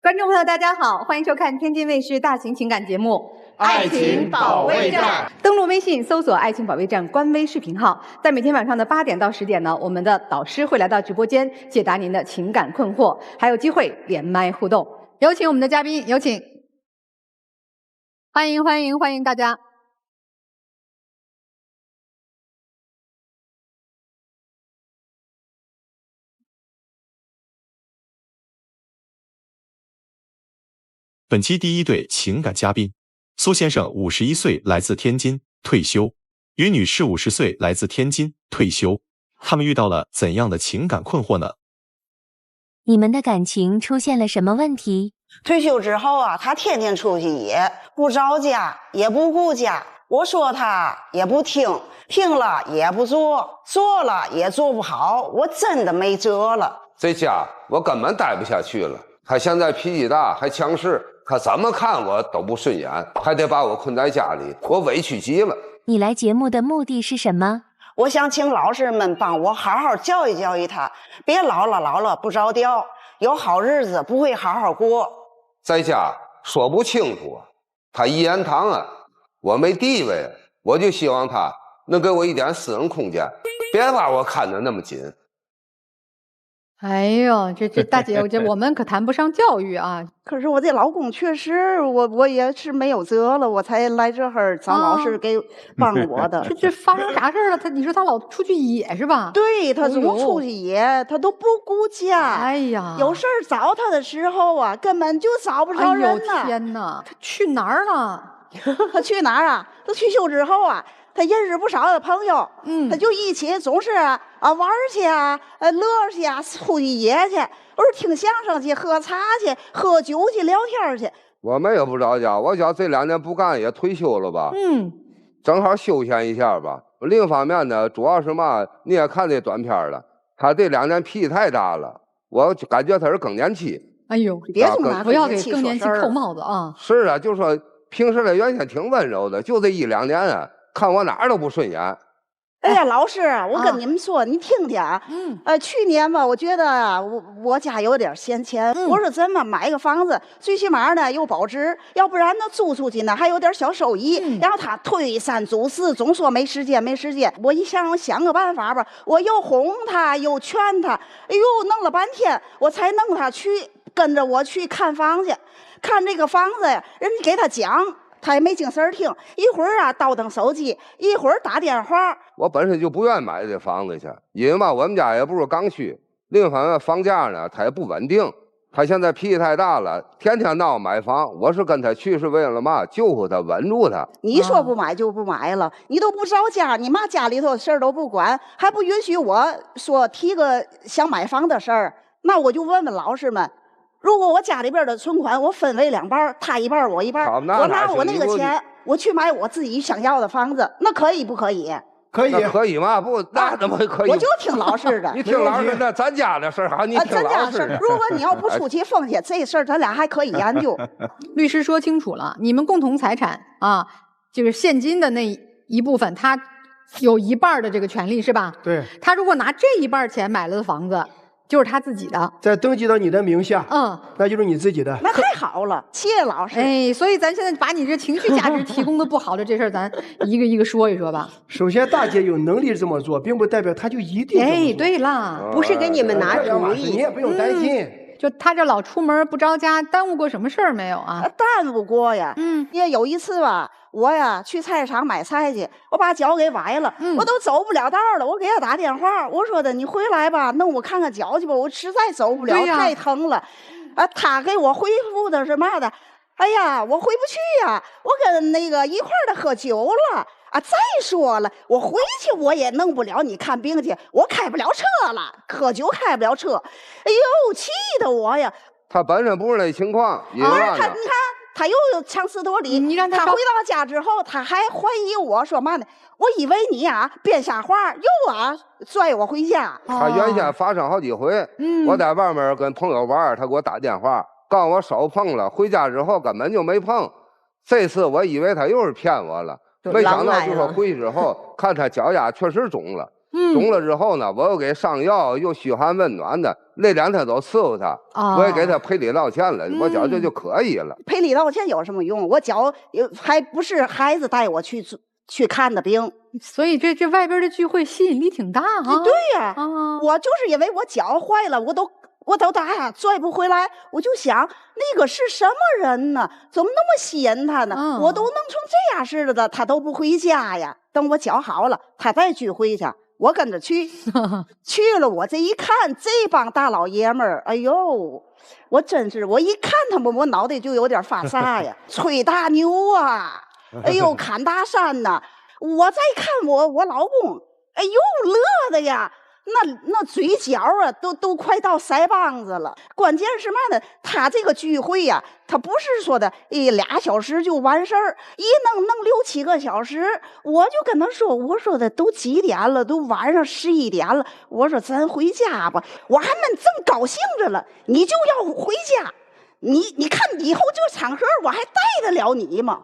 观众朋友，大家好，欢迎收看天津卫视大型情感节目《爱情保卫战》。登录微信搜索"爱情保卫战"官微视频号，在每天晚上的8点到10点呢，我们的导师会来到直播间解答您的情感困惑，还有机会连麦互动。有请我们的嘉宾，有请，欢迎大家。本期第一对情感嘉宾，苏先生51岁，来自天津，退休；于女士50岁，来自天津，退休。他们遇到了怎样的情感困惑呢？你们的感情出现了什么问题？退休之后啊，他天天出去野，不着家，也不顾家。我说他也不听，听了也不做，做了也做不好，我真的没辙了。这家我根本待不下去了。他现在脾气大，还强势。他怎么看我都不顺眼，还得把我困在家里，我委屈极了。你来节目的目的是什么？我想请老师们帮我好好教育教育他，别老了不着调，有好日子不会好好过。在家说不清楚，他一言堂啊，我没地位，我就希望他能给我一点私人空间，别把我看得那么紧。哎呦，这大姐，我们可谈不上教育啊。可是我这老公确实，我也是没有辙了，我才来这儿找老师给帮我的。这发生啥事儿了？你说他老出去野是吧？对，他总出去野，他都不顾家。哎呀，有事儿找他的时候啊，根本就找不着人呢。哎呦天哪，他去哪儿了？他去哪儿啊？他退休之后啊。他认识不少的朋友，他就一起总是玩去啊，乐去啊，出去野去，不是听相声去，喝茶去，喝酒去，聊天去。我们也不着家，我觉这2年不干也退休了吧，正好休闲一下吧。另一方面呢，主要是嘛，你也看这短片了，他这2年脾气太大了，我感觉他是更年期。哎呦，别总拿不要给更年期扣帽子啊！是啊，就说平时的原先挺温柔的，就这1、2年啊。看我哪儿都不顺眼。哎呀，老师，我跟你们说，你听听啊。去年吧，我觉得我家有点闲钱，我说怎么买个房子，最起码呢有保值，要不然呢租出去呢还有点小收益。然后他推3阻4，总说没时间。我一想个办法吧，我又哄他又劝他，哎呦，弄了半天，我才弄他跟着我去看房去，看这个房子呀，人家给他讲。他也没精神听，一会儿啊倒腾手机，一会儿打电话。我本身就不愿意买这房子去，因为嘛，我们家也不是刚需。另一方面，房价呢，它也不稳定。他现在脾气太大了，天天闹买房。我是跟他去是为了嘛，救护他，稳住他。你说不买就不买了，你都不着家，你妈家里头的事儿都不管，还不允许我说提个想买房的事儿。那我就问问老师们。如果我家里边的存款我分为2半，他1半我1半，我拿我那个钱我去买我自己想要的房子，那可以不可以？可以嘛？不，那怎么可以？我就听老师的。你听老师的，咱家的事儿，你听老师的。如果你要不出去风险，这事儿咱俩还可以研究。律师说清楚了，你们共同财产啊，就是现金的那一部分，他有1半的这个权利是吧？对。他如果拿这1半钱买了的房子。就是他自己的，再登记到你的名下，那就是你自己的。那太好了，谢谢老师。哎，所以咱现在把你这情绪价值提供的不好的这事儿，咱一个一个说一说吧。首先，大姐有能力这么做，并不代表她就一定这么做。哎，对了，不是给你们拿主意，你也不用担心。就他这老出门不着家，耽误过什么事儿没有啊？耽误过呀。也有一次吧，我呀去菜市场买菜去，我把脚给崴了，我都走不了道了。我给他打电话，我说的你回来吧，弄我看看脚去吧，我实在走不了，太疼了。他给我回复的是嘛的？哎呀，我回不去呀，我跟那个一块儿的喝酒了。再说了，我回去我也弄不了你看病去，我开不了车了，喝酒开不了车。哎呦，气得我呀！他本身不是那情况，你看，他又强词夺理。你让他回到家之后，他还怀疑我说嘛呢？我以为你编瞎话，又拽我回家。他原先发生好几回，我在外面跟朋友玩，他给我打电话，告诉我手碰了，回家之后根本就没碰。这次我以为他又是骗我了。没想到就说回去之后看他脚丫确实肿了，肿了之后呢，我又给上药，又嘘寒问暖的，那2天都伺候他，我也给他赔礼道歉了，我觉得这就可以了。赔礼道歉有什么用？我脚还不是孩子带我去看的病，所以这外边的聚会吸引力挺大哈。对呀，我就是因为我脚坏了，我都拽不回来，我就想那个是什么人呢？怎么那么吸引他呢？我都弄成这样似的，他都不回家呀。等我脚好了，他再聚会去。我跟着去，去了，我这一看，这帮大老爷们儿，哎呦，我真是，我一看他们，我脑袋就有点发炸呀，吹大牛啊，哎呦，砍大山呐！我再看我老公，哎呦，乐的呀，那嘴角啊，都快到腮帮子了。关键是嘛呢？他这个聚会呀，他不是说的2小时就完事儿，一弄6、7个小时。我就跟他说，我说的都几点了，都晚上11点了，我说咱回家吧。我还们正高兴着了，你就要回家，你看以后这场合我还带得了你吗？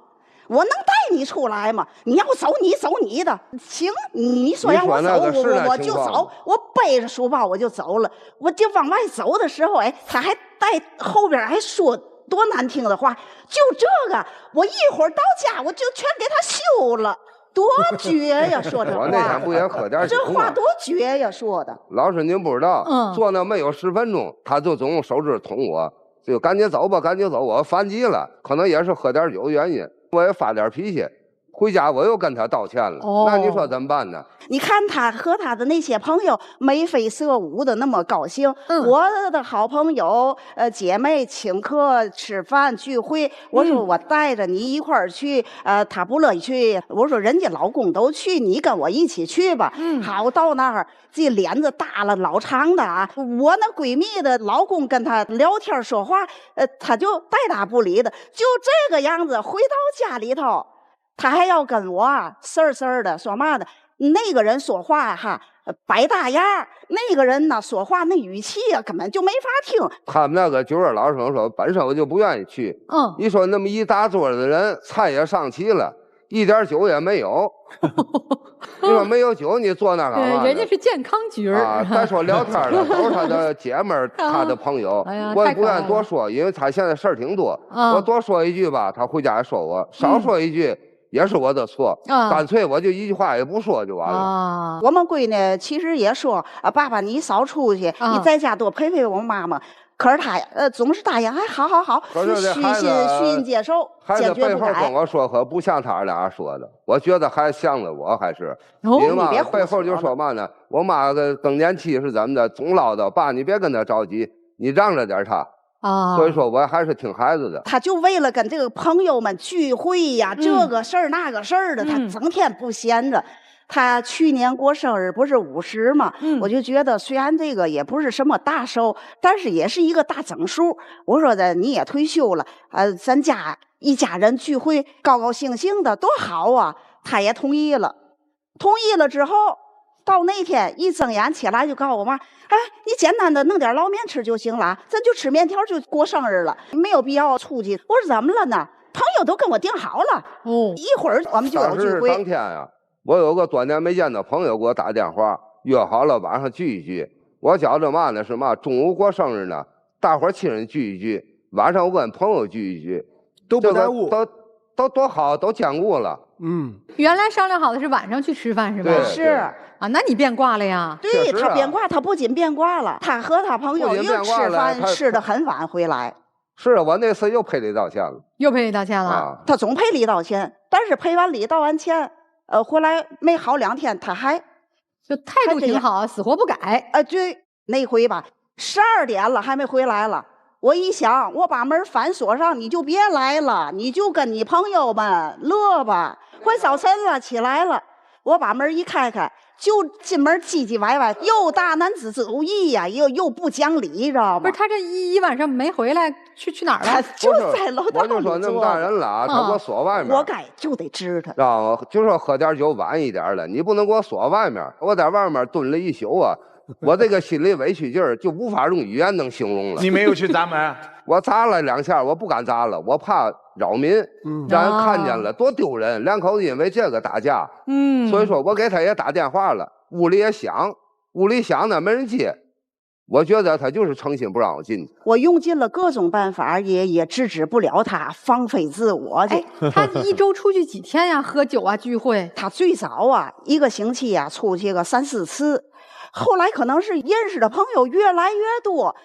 我能带你出来吗？你要走你走你的，行，你说让我走，我就走，我背着书包我就走了。我就往外走的时候，哎，他还带后边还说多难听的话，就这个，我一会儿到家我就全给他休了，多绝呀！说这话，我那天不也喝点酒吗？这话多绝呀！说的。老师您不知道，坐那没有10分钟，他就总用手指捅我，就赶紧走吧，赶紧走，我反击了，可能也是喝点酒的原因。我也发点脾气，回家我又跟他道歉了。那你说怎么办呢？你看他和他的那些朋友眉飞色舞的那么高兴，我的好朋友姐妹请客吃饭聚会，我说我带着你一块儿去，他不乐意去，我说人家老公都去，你跟我一起去吧。好，到那儿这脸子大了老长的啊，我那闺蜜的老公跟他聊天说话，他就带打不理的，就这个样子。回到家里头，他还要跟我事儿的说嘛的。那个人说话哈摆大样，那个人呢说话那语气啊根本就没法听。他们那个酒桌老师说，本身我就不愿意去。你说那么一大桌的人，菜也上齐了，一点酒也没有。你说没有酒，你坐那干嘛？人家是健康局啊。再说聊天了，都是他的姐们儿，他的朋友。我也不愿意多说，因为他现在事儿挺多。我多说一句吧，他回家也说我；少说一句。也是我的错，干脆我就一句话也不说就完了。我们闺女其实也说，爸爸你少出去，你在家多陪陪我妈妈。可是他总是答应，哎，好，虚心接受，坚决不改。孩子背后跟我说可不像他俩说的，我觉得还像了我，还是因为嘛背后就说嘛呢，我妈更年期是怎么的，总唠叨，爸你别跟他着急，你让着点他。所以说我还是听孩子的。他就为了跟这个朋友们聚会呀，这个事儿那个事儿的，他整天不闲着。他去年过生日不是50嘛，我就觉得虽然这个也不是什么大寿，但是也是一个大整数。我说的你也退休了，咱家一家人聚会高高兴兴的多好啊。他也同意了，同意了之后，到那天一睁眼起来就告诉我妈，哎，你简单的弄点捞面吃就行了，咱就吃面条就过生日了，没有必要出去。我说怎么了呢？朋友都跟我订好了，一会儿我们就有聚会。当天呀，我有个多年没见的朋友给我打电话，约好了晚上聚一聚。我觉着嘛呢是嘛，中午过生日呢，大伙亲人聚一聚，晚上我跟朋友聚一聚，都不耽误，都多好，都兼顾了。原来商量好的是晚上去吃饭是吧？是啊，那你变卦了呀？对，他变卦，他不仅变卦了，他和他朋友又吃饭吃得很晚回来。是啊，我那次又赔礼道歉了。又赔礼道歉了？他总赔礼道歉，但是赔完礼道完歉，回来没好2天，他还就态度挺好，死活不改。对，那回吧，12点了还没回来了。我一想，我把门反锁上，你就别来了，你就跟你朋友们乐吧。快早晨了，起来了，我把门一开开，就进门唧唧歪歪，又大男子主义呀，又不讲理，知道吗？不是，他这一晚上没回来，去哪儿了？他就在楼道里坐。我就说那么大人了，他给我锁外面，活该就得治他，知道吗？就说喝点酒晚一点了，你不能给我锁外面。我在外面蹲了一宿啊，我这个心里委屈劲儿就无法用语言能形容了。你没有去砸门？我砸了2下，我不敢砸了，我怕扰民，让人看见了多丢人。2口子因为这个打架，所以说我给他也打电话了，屋里也响，屋里响呢没人接，我觉得他就是诚心不让我进去。我用尽了各种办法，也制止不了他放飞自我去。他一周出去几天呀？喝酒啊，聚会？他最早啊1个星期啊出去个3、4次，后来可能是认识的朋友越来越多。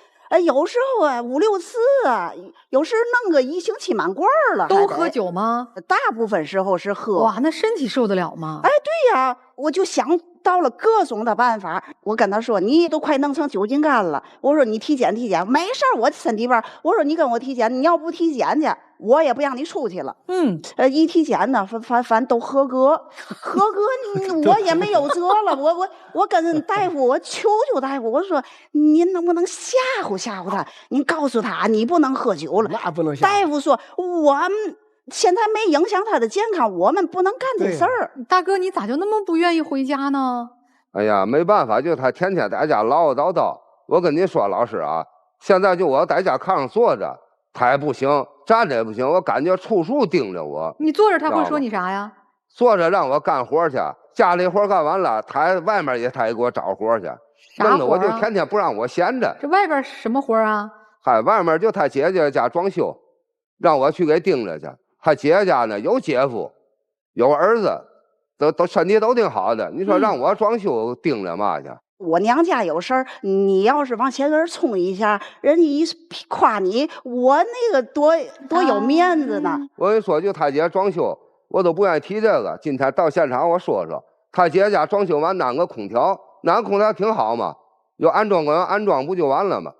有时候啊5、6次啊，有时弄个1星期满罐了。都喝酒吗？大部分时候是喝。哇，那身体受得了吗？对呀，我就想到了各种的办法。我跟他说，你都快弄成酒精肝了，我说你体检，没事儿，我身体吧。我说你跟我体检，你要不体检去，我也不让你出去了。一体检呢，反都合格，我也没有辙了。我跟大夫，我求大夫，我说您能不能吓唬他？您告诉他你不能喝酒了。那不能吓。大夫说我们现在没影响他的健康，我们不能干这事儿。大哥，你咋就那么不愿意回家呢？哎呀，没办法，就他天天在家唠唠叨叨。我跟你说，老师啊，现在就我在家炕上坐着，他也不行，站着也不行，我感觉处处盯着我。你坐着他会说你啥呀？坐着让我干活去，家里活干完了，外面他也给我找活去，弄得我就天天不让我闲着。这外边什么活啊？外面就他姐姐家装修，让我去给盯着去。他姐姐家呢有姐夫，有儿子，都身体都挺好的。你说让我装修盯着嘛去？我娘家有事儿，你要是往前边冲一下，人家一夸你，我那个多有面子呢。我跟你说，就他姐装修，我都不愿意提这个。今天到现场我说说，他姐家装修完安个空调，安空调挺好嘛，有安装工人安装不就完了吗？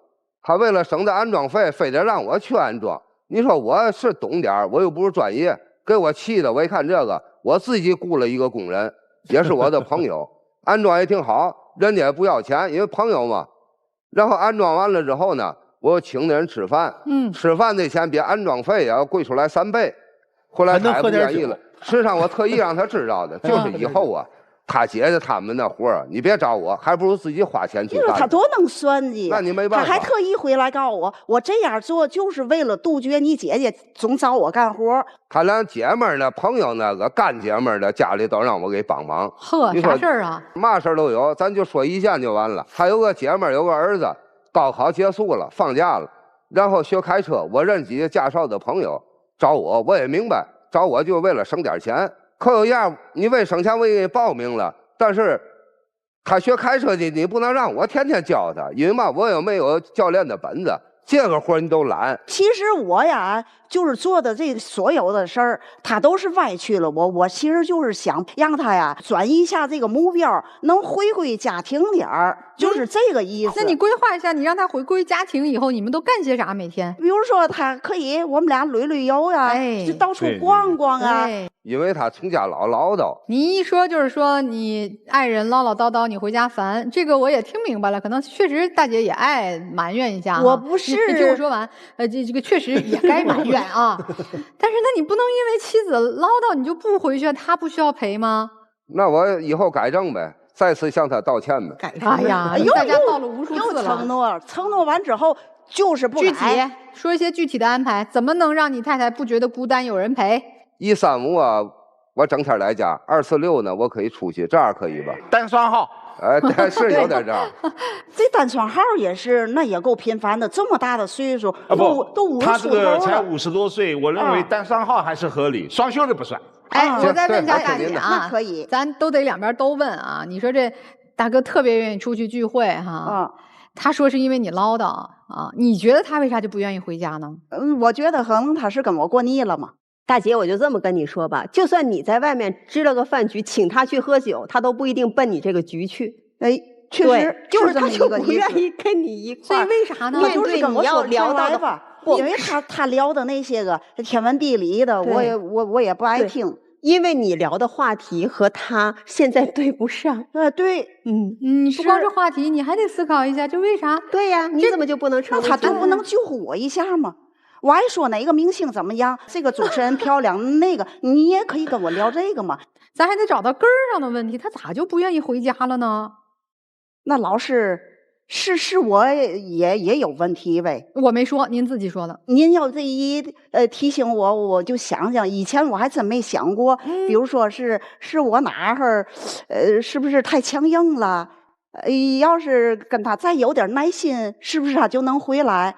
他为了省这安装费，非得让我去安装。你说我是懂点，我又不是专业，给我气的。我一看这个，我自己雇了一个工人，也是我的朋友，安装也挺好，人家也不要钱，因为朋友嘛。然后安装完了之后呢，我又请那人吃饭，吃饭那钱比安装费要贵出来3倍。后来他也不愿意了，实际上我特意让他知道的，就是以后啊，他姐姐他们那活儿，你别找我，还不如自己花钱去干。你说他多能算计，那你没办法。他还特意回来告诉我这样做就是为了杜绝你姐姐总找我干活。他俩姐们儿呢，朋友那个干姐们儿的，家里都让我给帮忙。呵，啥事儿啊？嘛事儿都有，咱就说一件就完了。他有个姐们儿，有个儿子，高考结束了，放假了，然后学开车。我认几个驾校的朋友找我，我也明白，找我就为了省点钱。可有样，你为省钱我也给报名了，但是他学开车的，你不能让我天天教他，因为嘛，我又没有教练的本子，这个活你都懒。其实我呀，就是做的这所有的事儿，他都是歪曲了我其实就是想让他呀转移一下这个目标，能回归家庭点儿，就是这个意思。那你规划一下，你让他回归家庭以后，你们都干些啥？每天？比如说，他可以我们俩旅游呀，就到处逛逛啊。因为他从家老唠叨。你一说就是说你爱人唠唠叨叨，你回家烦，这个我也听明白了。可能确实大姐也爱埋怨一下。我不是，你听我说完。这个确实也该埋怨啊。但是那你不能因为妻子唠叨你就不回去，他不需要陪吗？那我以后改正呗，再次向他道歉呗。改正。哎呀，大家道了无数次了。承诺完之后就是不改。具体说一些具体的安排，怎么能让你太太不觉得孤单，有人陪？1、3、5啊，我整天来家；2、4、6呢，我可以出去，这样可以吧？单双号。是有点这样。这单双号也是，那也够频繁的。这么大的岁数，都50出头了。他这个才50多岁，我认为单双号还是合理，双休的不算。我再问一下大姐啊，那可以，咱都得两边都问啊。你说这大哥特别愿意出去聚会哈，他说是因为你唠叨啊，你觉得他为啥就不愿意回家呢？我觉得可能他是跟我过腻了嘛。大姐，我就这么跟你说吧，就算你在外面支了个饭局，请他去喝酒，他都不一定奔你这个局去。确实就是他就不愿意跟你一块儿。所以为啥呢？面对你要聊到的，因为他聊的那些个天文地理的，我也不爱听。因为你聊的话题和他现在对不上。对，你不光是话题，你还得思考一下，这为啥？对呀，你怎么就不能承认？他就不能救护我一下吗？我还说哪个明星怎么样，这个主持人漂亮，那个你也可以跟我聊这个嘛。咱还得找到根儿上的问题，他咋就不愿意回家了呢？那老是是我也有问题呗。我没说，您自己说的。您要这一提醒我，我就想想，以前我还真没想过，比如说是我哪儿是不是太强硬了？要是跟他再有点耐心，是不是他就能回来？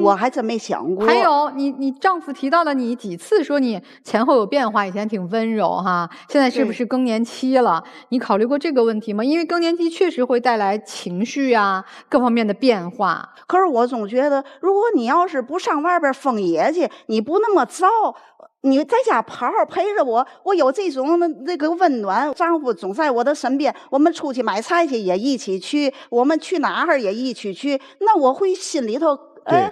我还真没想过。还有，你丈夫提到了你几次说你前后有变化，以前挺温柔哈，现在是不是更年期了？你考虑过这个问题吗？因为更年期确实会带来情绪啊各方面的变化。可是我总觉得，如果你要是不上外边疯野去，你不那么躁。你在家好好陪着我，我有这种那个温暖，丈夫总在我的身边，我们出去买菜去也一起去，我们去哪儿也一起去，那我会心里头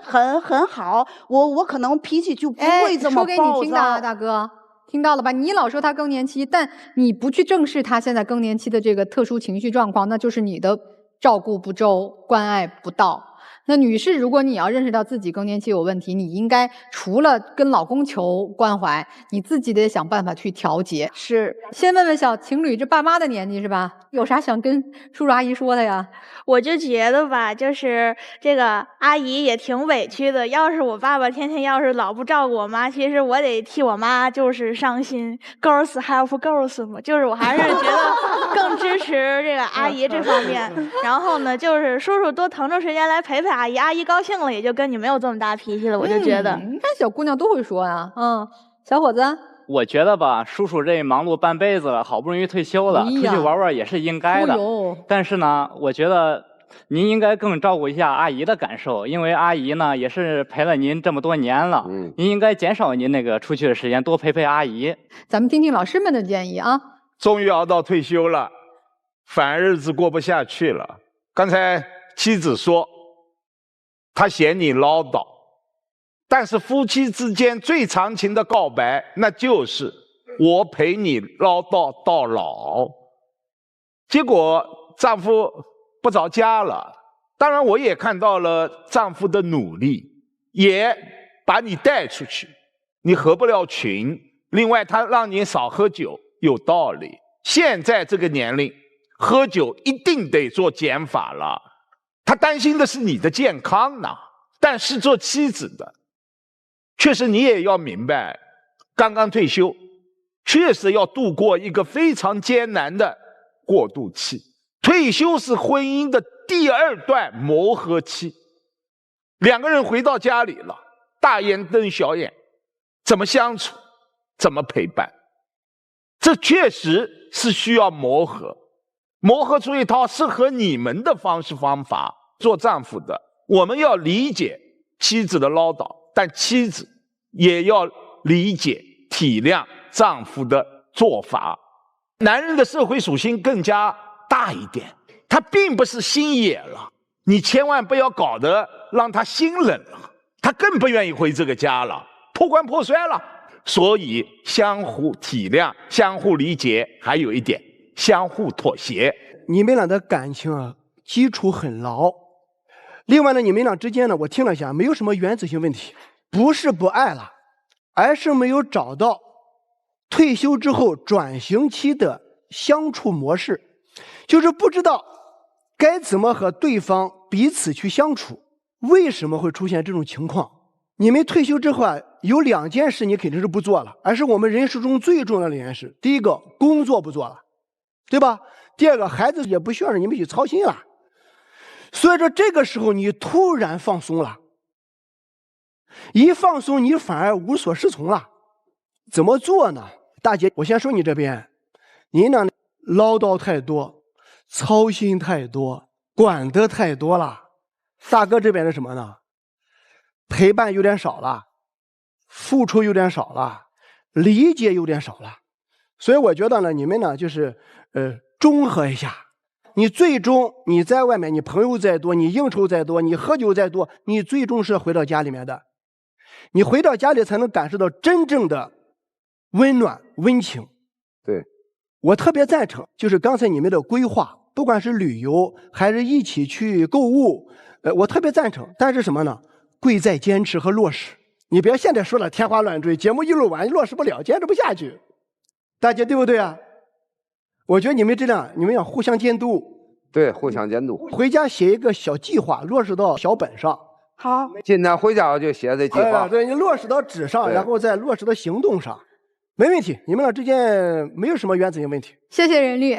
很好，我可能脾气就不会这么暴躁。说给你听的啊，大哥，听到了吧？你老说他更年期，但你不去正视他现在更年期的这个特殊情绪状况，那就是你的照顾不周，关爱不到。那女士，如果你要认识到自己更年期有问题，你应该除了跟老公求关怀，你自己得想办法去调节。是，先问问小情侣这爸妈的年纪是吧？有啥想跟叔叔阿姨说的呀？我就觉得吧，就是这个阿姨也挺委屈的。要是我爸爸天天要是老不照顾我妈，其实我得替我妈就是伤心。Girls help girls 嘛，就是我还是觉得更支持这个阿姨这方面。然后呢，就是叔叔多腾出时间来陪陪阿姨，阿姨高兴了也就跟你没有这么大脾气了。我就觉得，你看小姑娘都会说呀，小伙子。我觉得吧，叔叔这忙碌半辈子了，好不容易退休了，出去玩玩也是应该的。但是呢，我觉得您应该更照顾一下阿姨的感受，因为阿姨呢也是陪了您这么多年了，您应该减少您那个出去的时间，多陪陪阿姨。咱们听听老师们的建议啊。终于熬到退休了，反而日子过不下去了。刚才妻子说，她嫌你唠叨。但是夫妻之间最长情的告白，那就是我陪你唠叨到老。结果丈夫不着家了，当然我也看到了丈夫的努力，也把你带出去，你合不了群。另外他让你少喝酒，有道理。现在这个年龄，喝酒一定得做减法了。他担心的是你的健康呢，但是做妻子的，确实你也要明白，刚刚退休，确实要度过一个非常艰难的过渡期。退休是婚姻的第二段磨合期，两个人回到家里了，大眼瞪小眼，怎么相处，怎么陪伴，这确实是需要磨合，磨合出一套适合你们的方式方法。做丈夫的，我们要理解妻子的唠叨，但妻子也要理解体谅丈夫的做法。男人的社会属性更加大一点，他并不是心野了，你千万不要搞得让他心冷了，他更不愿意回这个家了，破罐破摔了。所以相互体谅，相互理解，还有一点相互妥协。你们俩的感情啊，基础很牢。另外呢，你们俩之间呢，我听了一下，没有什么原则性问题，不是不爱了，而是没有找到退休之后转型期的相处模式，就是不知道该怎么和对方彼此去相处。为什么会出现这种情况？你们退休之后啊，有2件事你肯定是不做了，而是我们人生中最重要的2件事。第一个，工作不做了，对吧？第二个，孩子也不需要你们去操心了。所以说这个时候你突然放松了，一放松你反而无所适从了。怎么做呢？大姐，我先说你这边，您呢唠叨太多，操心太多，管得太多了。大哥这边是什么呢？陪伴有点少了，付出有点少了，理解有点少了。所以我觉得呢，你们呢就是中和一下。你最终你在外面，你朋友再多，你应酬再多，你喝酒再多，你最终是回到家里面的。你回到家里才能感受到真正的温暖温情。对，我特别赞成，就是刚才你们的规划，不管是旅游还是一起去购物，我特别赞成。但是什么呢？贵在坚持和落实。你别现在说了天花乱坠，节目一录完落实不了，坚持不下去。大姐对不对啊？我觉得你们这样，你们要互相监督，对，互相监督。回家写一个小计划，落实到小本上。好，今天回家我就写这计划。对，你落实到纸上，然后再落实到行动上，没问题。你们俩之间没有什么原则性问题。谢谢任律。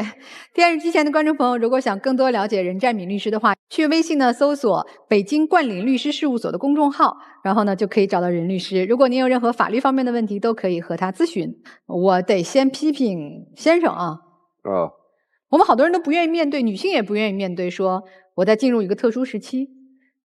电视机前的观众朋友，如果想更多了解任占敏律师的话，去微信呢搜索北京冠领律师事务所的公众号，然后呢就可以找到任律师。如果您有任何法律方面的问题，都可以和他咨询。我得先批评先生啊。我们好多人都不愿意面对，女性也不愿意面对，说我在进入一个特殊时期。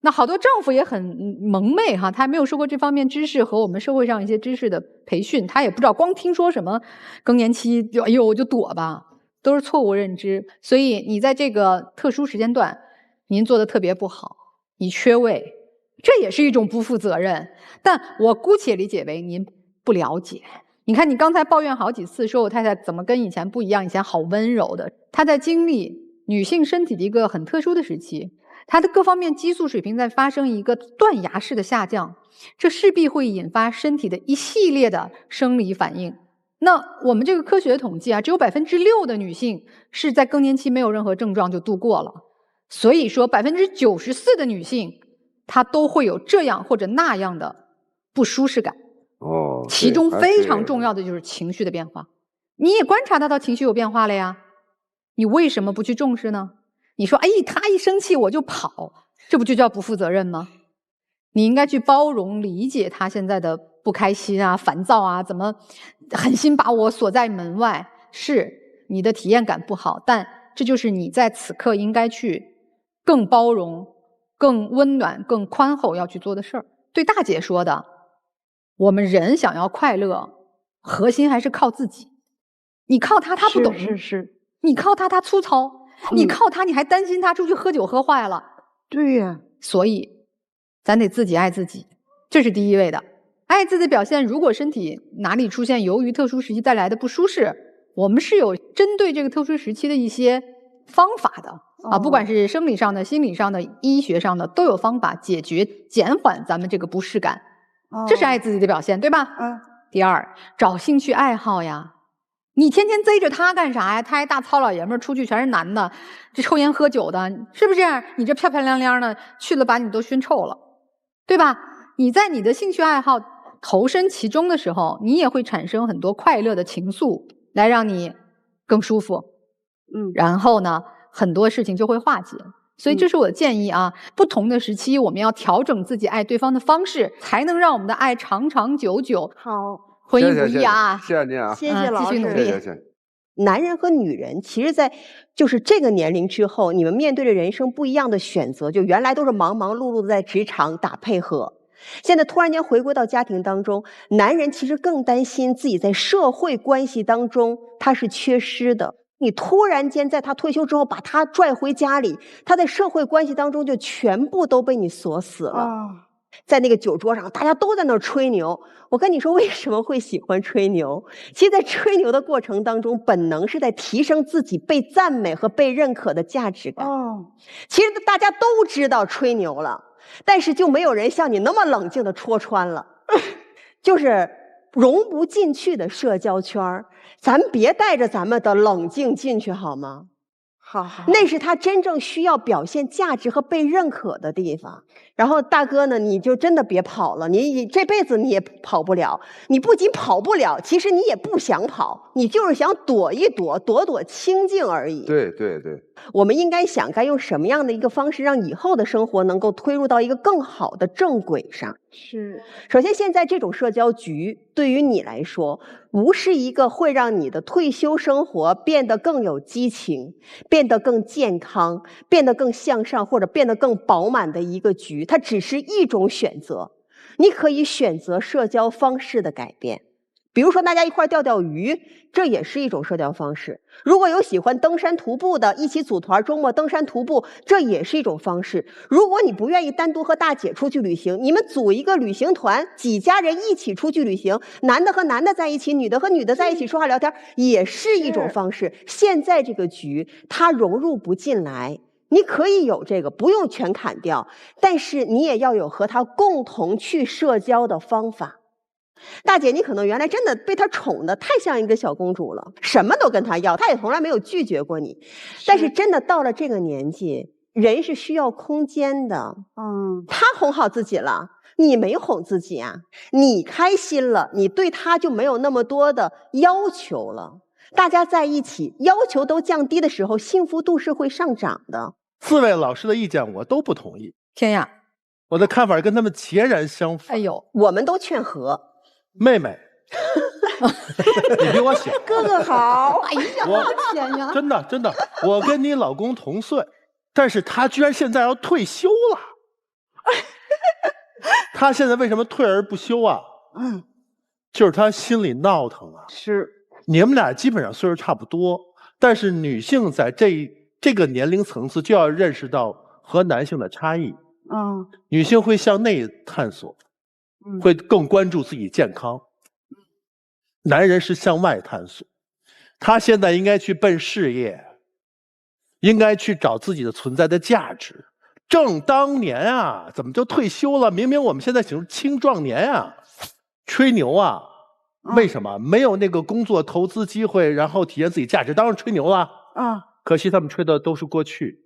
那好多丈夫也很蒙昧哈，他还没有受过这方面知识和我们社会上一些知识的培训，他也不知道，光听说什么更年期就哎呦我就躲吧，都是错误认知。所以你在这个特殊时间段，您做的特别不好，你缺位，这也是一种不负责任。但我姑且理解为您不了解。你看，你刚才抱怨好几次，说我太太怎么跟以前不一样，以前好温柔的。她在经历女性身体的一个很特殊的时期，她的各方面激素水平在发生一个断崖式的下降，这势必会引发身体的一系列的生理反应。那我们这个科学的统计啊，只有6%的女性是在更年期没有任何症状就度过了，所以说94%的女性她都会有这样或者那样的不舒适感。其中非常重要的就是情绪的变化。你也观察到情绪有变化了呀，你为什么不去重视呢？你说，哎，他一生气我就跑，这不就叫不负责任吗？你应该去包容理解他现在的不开心啊、烦躁啊，怎么狠心把我锁在门外，是你的体验感不好，但这就是你在此刻应该去更包容、更温暖、更宽厚要去做的事儿。对大姐说的，我们人想要快乐，核心还是靠自己。你靠他，他不懂；是。你靠他，他粗糙；你靠他，你还担心他出去喝酒喝坏了。对呀，所以咱得自己爱自己，这是第一位的。爱自己的表现，如果身体哪里出现由于特殊时期带来的不舒适，我们是有针对这个特殊时期的一些方法的啊，不管是生理上的、心理上的、医学上的，都有方法解决、减缓咱们这个不适感。这是爱自己的表现，对吧？第二，找兴趣爱好呀。你天天追着他干啥呀？他一大糙老爷们儿，出去全是男的，这抽烟喝酒的，是不是？你这漂漂亮亮的去了，把你都熏臭了，对吧？你在你的兴趣爱好投身其中的时候，你也会产生很多快乐的情愫，来让你更舒服。然后呢，很多事情就会化解。所以这是我的建议啊，不同的时期我们要调整自己爱对方的方式，才能让我们的爱长长久久。好。婚姻不易啊，谢谢您啊，谢谢老师，继续努力。男人和女人，其实在就是这个年龄之后，你们面对着人生不一样的选择，就原来都是忙忙碌碌的在职场打配合，现在突然间回归到家庭当中，男人其实更担心自己在社会关系当中他是缺失的。你突然间在他退休之后把他拽回家里，他在社会关系当中就全部都被你锁死了。在那个酒桌上，大家都在那儿吹牛。我跟你说，为什么会喜欢吹牛？其实，在吹牛的过程当中，本能是在提升自己被赞美和被认可的价值感。其实大家都知道吹牛了，但是就没有人像你那么冷静的戳穿了，就是融不进去的社交圈，咱别带着咱们的冷静进去好吗？好，那是他真正需要表现价值和被认可的地方。然后大哥呢，你就真的别跑了，你这辈子你也跑不了。你不仅跑不了，其实你也不想跑，你就是想躲一躲，躲躲清静而已。对对对，我们应该想该用什么样的一个方式，让以后的生活能够推入到一个更好的正轨上。是，首先现在这种社交局对于你来说，不是一个会让你的退休生活变得更有激情，变得更健康，变得更向上，或者变得更饱满的一个局，它只是一种选择。你可以选择社交方式的改变，比如说大家一块钓钓鱼，这也是一种社交方式。如果有喜欢登山徒步的，一起组团周末登山徒步，这也是一种方式。如果你不愿意单独和大姐出去旅行，你们组一个旅行团，几家人一起出去旅行，男的和男的在一起，女的和女的在一起说话聊天，也是一种方式。现在这个局它融入不进来，你可以有这个，不用全砍掉，但是你也要有和他共同去社交的方法。大姐，你可能原来真的被他宠的太像一个小公主了，什么都跟他要，他也从来没有拒绝过你。但是真的到了这个年纪，人是需要空间的。他哄好自己了，你没哄自己啊。你开心了，你对他就没有那么多的要求了。大家在一起，要求都降低的时候，幸福度是会上涨的。4位老师的意见我都不同意。天呀，我的看法跟他们截然相反。哎呦，我们都劝和。妹妹，你比我小。哥哥好。哎呀，我的天呀！真的，我跟你老公同岁，但是他居然现在要退休了。他现在为什么退而不休啊？就是他心里闹腾啊。是。你们俩基本上岁数差不多，但是女性在这个年龄层次就要认识到和男性的差异。女性会向内探索，会更关注自己健康。男人是向外探索，他现在应该去奔事业，应该去找自己的存在的价值。正当年啊，怎么就退休了？明明我们现在形容青壮年啊，吹牛啊。为什么没有那个工作投资机会，然后体现自己价值？当然吹牛了。可惜他们吹的都是过去。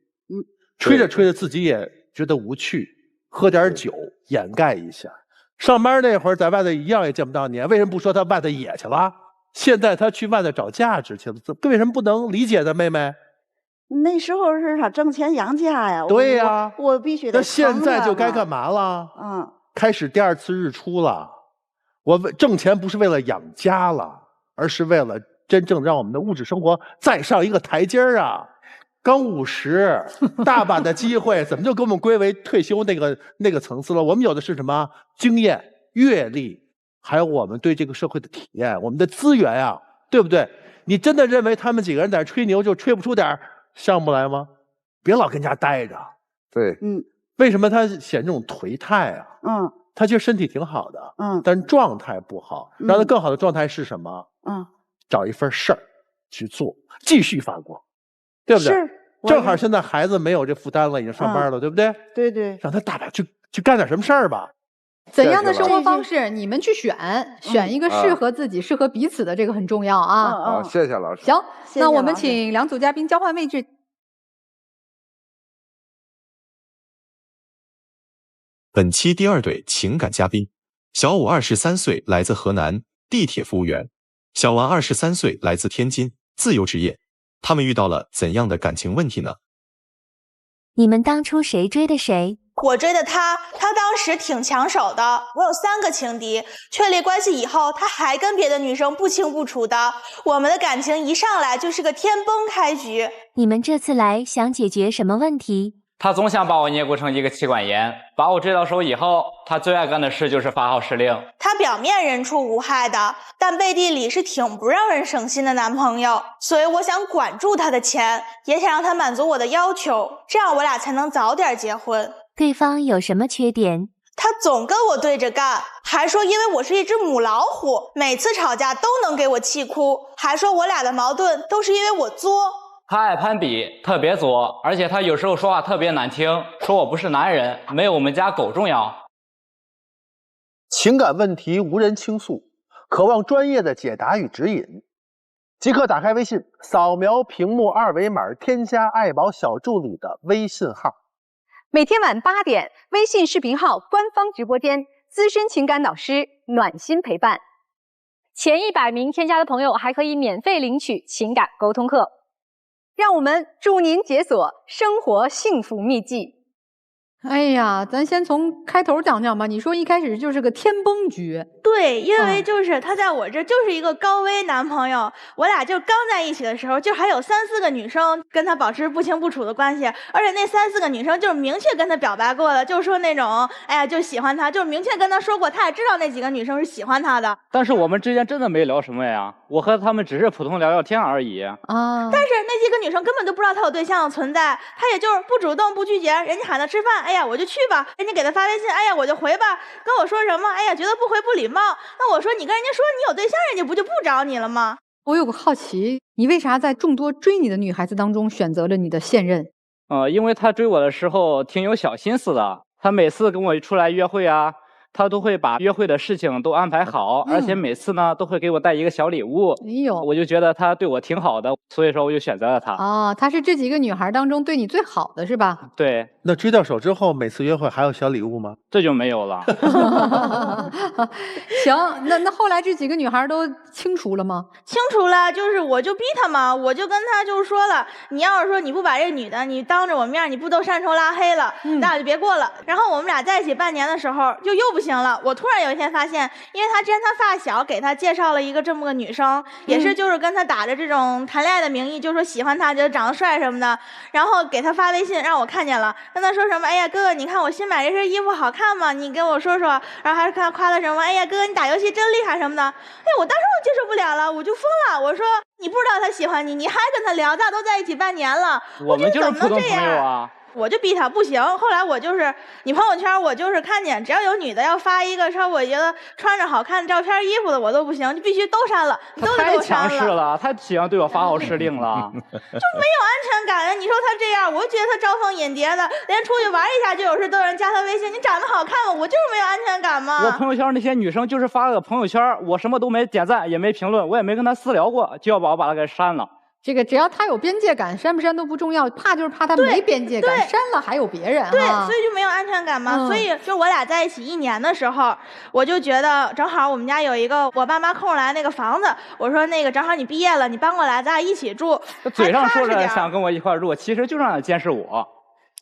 吹着吹着自己也觉得无趣，喝点酒掩盖一下。上班那会儿在外头一样也见不到你，为什么不说他外头野去了？现在他去外头找价值去了，为什么不能理解呢？妹妹，那时候是他挣钱养家呀。对呀，我必须得。那现在就该干嘛了？开始第2次日出了。我挣钱不是为了养家了，而是为了真正让我们的物质生活再上一个台阶儿啊！刚50，大把的机会，怎么就给我们归为退休那个层次了？我们有的是什么经验、阅历，还有我们对这个社会的体验，我们的资源啊，对不对？你真的认为他们几个人在这吹牛就吹不出点项目来吗？别老跟家待着。对，为什么他显这种颓态啊？他其实身体挺好的，但状态不好。让他更好的状态是什么？找一份事儿去做，继续发光，对不对？是。正好现在孩子没有这负担了，已经上班了，对不对？对对。让他大胆去干点什么事儿吧。怎样的生活方式，你们去选一个适合自己、适合彼此的，这个很重要啊。好，谢谢老师。行，那我们请2组嘉宾交换位置。本期第2对情感嘉宾，小武23岁，来自河南，地铁服务员；小王23岁，来自天津，自由职业。他们遇到了怎样的感情问题呢？你们当初谁追的谁？我追的他当时挺抢手的，我有3个情敌，确立关系以后，他还跟别的女生不清不楚的，我们的感情一上来就是个天崩开局。你们这次来想解决什么问题？他总想把我捏咕成一个妻管严，把我追到手以后，他最爱干的事就是发号施令。他表面人畜无害的，但背地里是挺不让人省心的男朋友，所以我想管住他的钱，也想让他满足我的要求，这样我俩才能早点结婚。对方有什么缺点？他总跟我对着干，还说因为我是一只母老虎，每次吵架都能给我气哭，还说我俩的矛盾都是因为我作。他爱攀比，特别作，而且他有时候说话特别难听，说我不是男人，没有我们家狗重要。情感问题无人倾诉，渴望专业的解答与指引，即刻打开微信，扫描屏幕2维码，添加爱宝小助理的微信号。每天晚8点，微信视频号官方直播间，资深情感导师暖心陪伴。前100名添加的朋友还可以免费领取情感沟通课。让我们助您解锁生活幸福秘籍。哎呀，咱先从开头讲讲吧。你说一开始就是个天崩局。对，因为就是他在我这就是一个高危男朋友，我俩就刚在一起的时候，就还有3、4个女生跟他保持不清不楚的关系，而且那3、4个女生就是明确跟他表白过的，就是说那种哎呀就喜欢他，就是明确跟他说过，他也知道那几个女生是喜欢他的。但是我们之间真的没聊什么呀，我和他们只是普通聊聊天而已啊。但是那几个女生根本就不知道他有对象的存在，他也就是不主动不拒绝，人家喊他吃饭，哎呀我就去吧，人家给他发微信，哎呀我就回吧，跟我说什么，哎呀觉得不回不礼貌。那我说你跟人家说你有对象，人家不就不找你了吗？我有个好奇，你为啥在众多追你的女孩子当中选择了你的现任？因为他追我的时候挺有小心思的，他每次跟我出来约会啊，他都会把约会的事情都安排好，而且每次呢都会给我带一个小礼物。哎呦，我就觉得他对我挺好的，所以说我就选择了他。哦，她是这几个女孩当中对你最好的是吧？对。那追到手之后，每次约会还有小礼物吗？这就没有了。行，那后来这几个女孩都清楚了吗？清楚了，就是我就逼她嘛，我就跟她就说了，你要是说你不把这女的你当着我面你不都删除拉黑了，咱俩就别过了。然后我们俩在一起半年的时候就又不行了，我突然有一天发现，因为他之前他发小给他介绍了一个这么个女生，也是就是跟他打着这种谈恋爱的名义，就说喜欢他，觉得长得帅什么的，然后给他发微信让我看见了，跟他说什么，哎呀哥哥，你看我新买这身衣服好看吗？你跟我说说，然后还夸他什么，哎呀哥哥你打游戏真厉害什么的，哎，我当时我接受不了了，我就疯了，我说你不知道他喜欢你，你还跟他聊，咱俩都在一起半年了，我们就是普通朋友啊。我就逼他不行，后来我就是你朋友圈，我就是看见只要有女的要发一个说我觉得穿着好看照片衣服的，我都不行，就必须都删了，你都得给我删了。太强势了，太喜欢对我发号施令了，就没有安全感了。你说他这样，我就觉得他招蜂引蝶的，连出去玩一下就有事都有人加他微信，你长得好看吗？我就是没有安全感嘛。我朋友圈那些女生就是发了个朋友圈，我什么都没点赞，也没评论，我也没跟他私聊过，就要把他给删了。这个只要他有边界感，删不删都不重要，怕就是怕他没边界感，删了还有别人。对，所以就没有安全感嘛。所以就我俩在一起1年的时候，我就觉得正好我们家有一个我爸妈空出来那个房子，我说那个正好你毕业了，你搬过来，咱俩一起住。嘴上说着想跟我一块住，其实就让他监视我，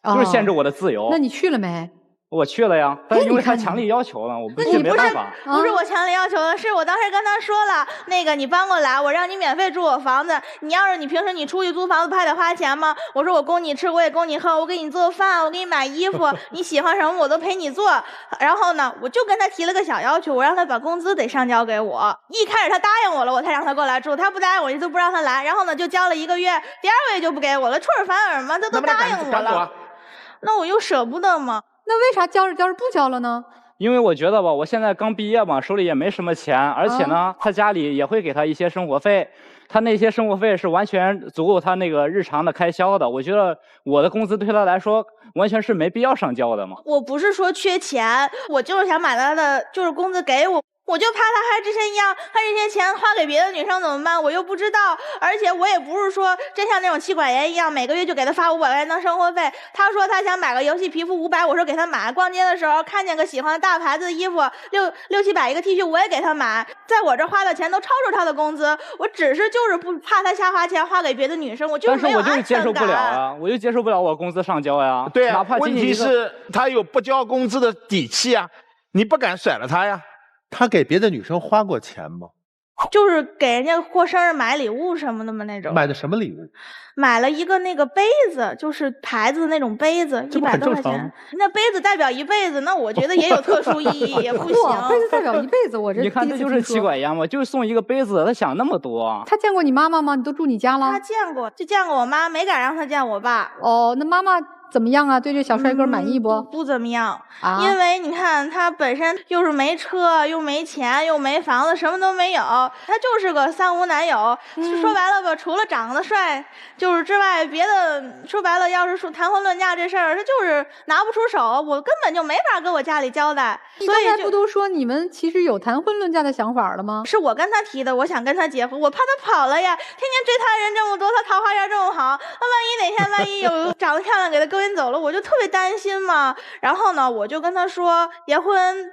就是限制我的自由。那你去了没？我去了呀，但是因为他强力要求了，我不去没办法。不是我强力要求的，是我当时跟他说了，那个你搬过来，我让你免费住我房子。你要是你平时你出去租房子不还得花钱吗？我说我供你吃，我也供你喝，我给你做饭，我给你买衣服，你喜欢什么我都陪你做。然后呢，我就跟他提了个小要求，我让他把工资得上交给我。一开始他答应我了，我才让他过来住，他不答应我就不让他来。然后呢，就交了1个月，第2个月就不给我了，出尔反尔嘛，他都答应我了。那我又舍不得嘛。那为啥交着交着不交了呢？因为我觉得吧，我现在刚毕业嘛，手里也没什么钱，而且呢，他家里也会给他一些生活费，他那些生活费是完全足够他那个日常的开销的。我觉得我的工资对他来说完全是没必要上交的嘛。我不是说缺钱，我就是想把他的就是工资给我。我就怕他还之前一样，他这些钱花给别的女生怎么办？我又不知道，而且我也不是说真像那种妻管严一样，每个月就给他发500块钱当生活费。他说他想买个游戏皮肤500，我说给他买。逛街的时候看见个喜欢的大牌子的衣服，6、700一个 T 恤，我也给他买。在我这花的钱都超出他的工资，我只是就是不怕他瞎花钱花给别的女生，我就是没有安全感。但是我就接受不了啊，我就接受不了我工资上交呀。对啊，哪怕问题是他有不交工资的底气啊，你不敢甩了他呀。他给别的女生花过钱吗？就是给人家过生日买礼物什么的嘛那种。买的什么礼物？买了一个那个杯子，就是牌子的那种杯子，100多块钱。那杯子代表一辈子，那我觉得也有特殊意义，也不行。杯子代表一辈子，我这你看这就是妻管严嘛，就是送一个杯子，他想那么多。他见过你妈妈吗？你都住你家了？他见过，就见过我妈，没敢让他见我爸。哦，那妈妈怎么样啊？对这小帅哥满意不？不怎么样啊，因为你看他本身又是没车，又没钱，又没房子，什么都没有，他就是个3无男友。说白了吧，除了长得帅，就是之外，别的说白了，要是说谈婚论嫁这事儿，他就是拿不出手，我根本就没法跟我家里交代。你刚才不都说你们其实有谈婚论嫁的想法了吗？是我跟他提的，我想跟他结婚，我怕他跑了呀，天天追他人这么多，他桃花运这么好，那万一有长得漂亮给他勾引走了，我就特别担心嘛。然后呢，我就跟他说，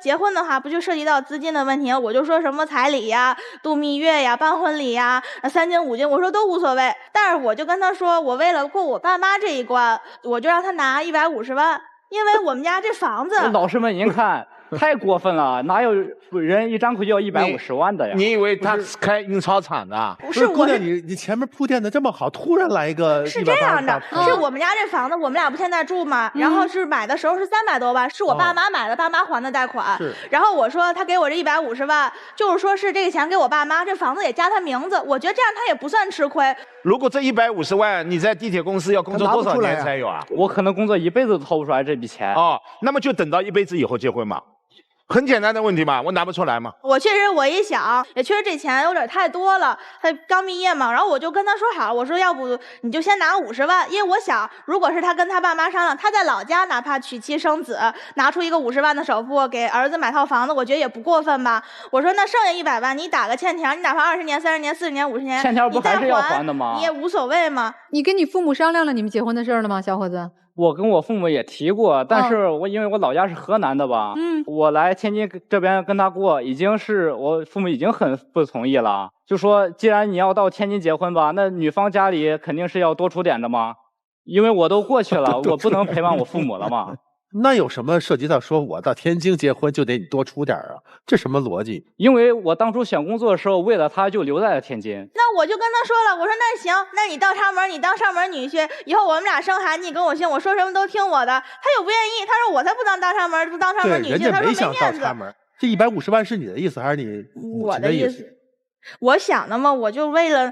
结婚的话不就涉及到资金的问题，我就说什么彩礼呀、度蜜月呀、办婚礼呀、3金5金，我说都无所谓。但是我就跟他说，我为了过我爸妈这一关，我就让他拿150万，因为我们家这房子。老师们，您看。太过分了，哪有人一张口就要150万的呀？你以为他是开印钞厂的？不是，姑娘，你前面铺垫的这么好，突然来一个是这样的，是我们家这房子，我们俩不现在住吗？然后是买的时候是300多万，是我爸妈买的，爸妈还的贷款。然后我说他给我这150万，就是说是这个钱给我爸妈，这房子也加他名字，我觉得这样他也不算吃亏。如果这150万你在地铁公司要工作多少年才有啊？我可能工作一辈子都掏不出来这笔钱。哦，那么就等到一辈子以后结婚嘛。很简单的问题嘛，我拿不出来嘛。我确实，我一想，也确实这钱有点太多了。他刚毕业嘛，然后我就跟他说好，我说要不你就先拿50万，因为我想，如果是他跟他爸妈商量，他在老家哪怕娶妻生子，拿出一个50万的首付给儿子买套房子，我觉得也不过分吧。我说那剩下100万，你打个欠条，你哪怕20年、30年、40年、50年，欠条不还是要还的吗？你也无所谓嘛。你跟你父母商量了你们结婚的事儿了吗，小伙子？我跟我父母也提过，但是因为我老家是河南的吧，我来天津这边跟他过，我父母已经很不同意了，就说既然你要到天津结婚吧，那女方家里肯定是要多出点的嘛，因为我都过去了，我不能陪伴我父母了嘛。那有什么涉及到说我到天津结婚就得你多出点啊？这什么逻辑？因为我当初选工作的时候，为了他就留在了天津。那我就跟他说了，我说那行，那你到插门，你当上门女婿，以后我们俩生孩子，你跟我姓，我说什么都听我的。他又不愿意，他说我才不当插门，不当插门女婿，他说没面子。人家没想到插门，这150万是你的意思还是你我的意思？我想的嘛，我就为了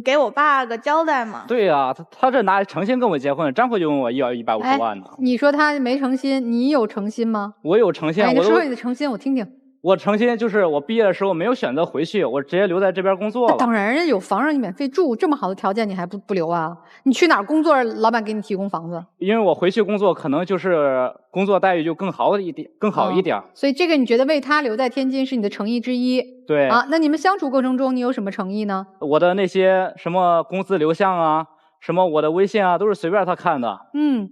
给我爸个交代嘛。对呀，他这拿诚心跟我结婚，张回就问我要150万呢。你说他没诚心，你有诚心吗？我有诚心。你说说你的诚心，我听听。我诚心就是我毕业的时候没有选择回去，我直接留在这边工作了。当然，人家有房让你免费住，这么好的条件你还不留啊？你去哪儿工作，老板给你提供房子？因为我回去工作可能就是工作待遇就更好一点。所以这个你觉得为他留在天津是你的诚意之一？对啊，那你们相处过程中你有什么诚意呢？我的那些什么工资流向啊。什么我的微信啊，都是随便他看的。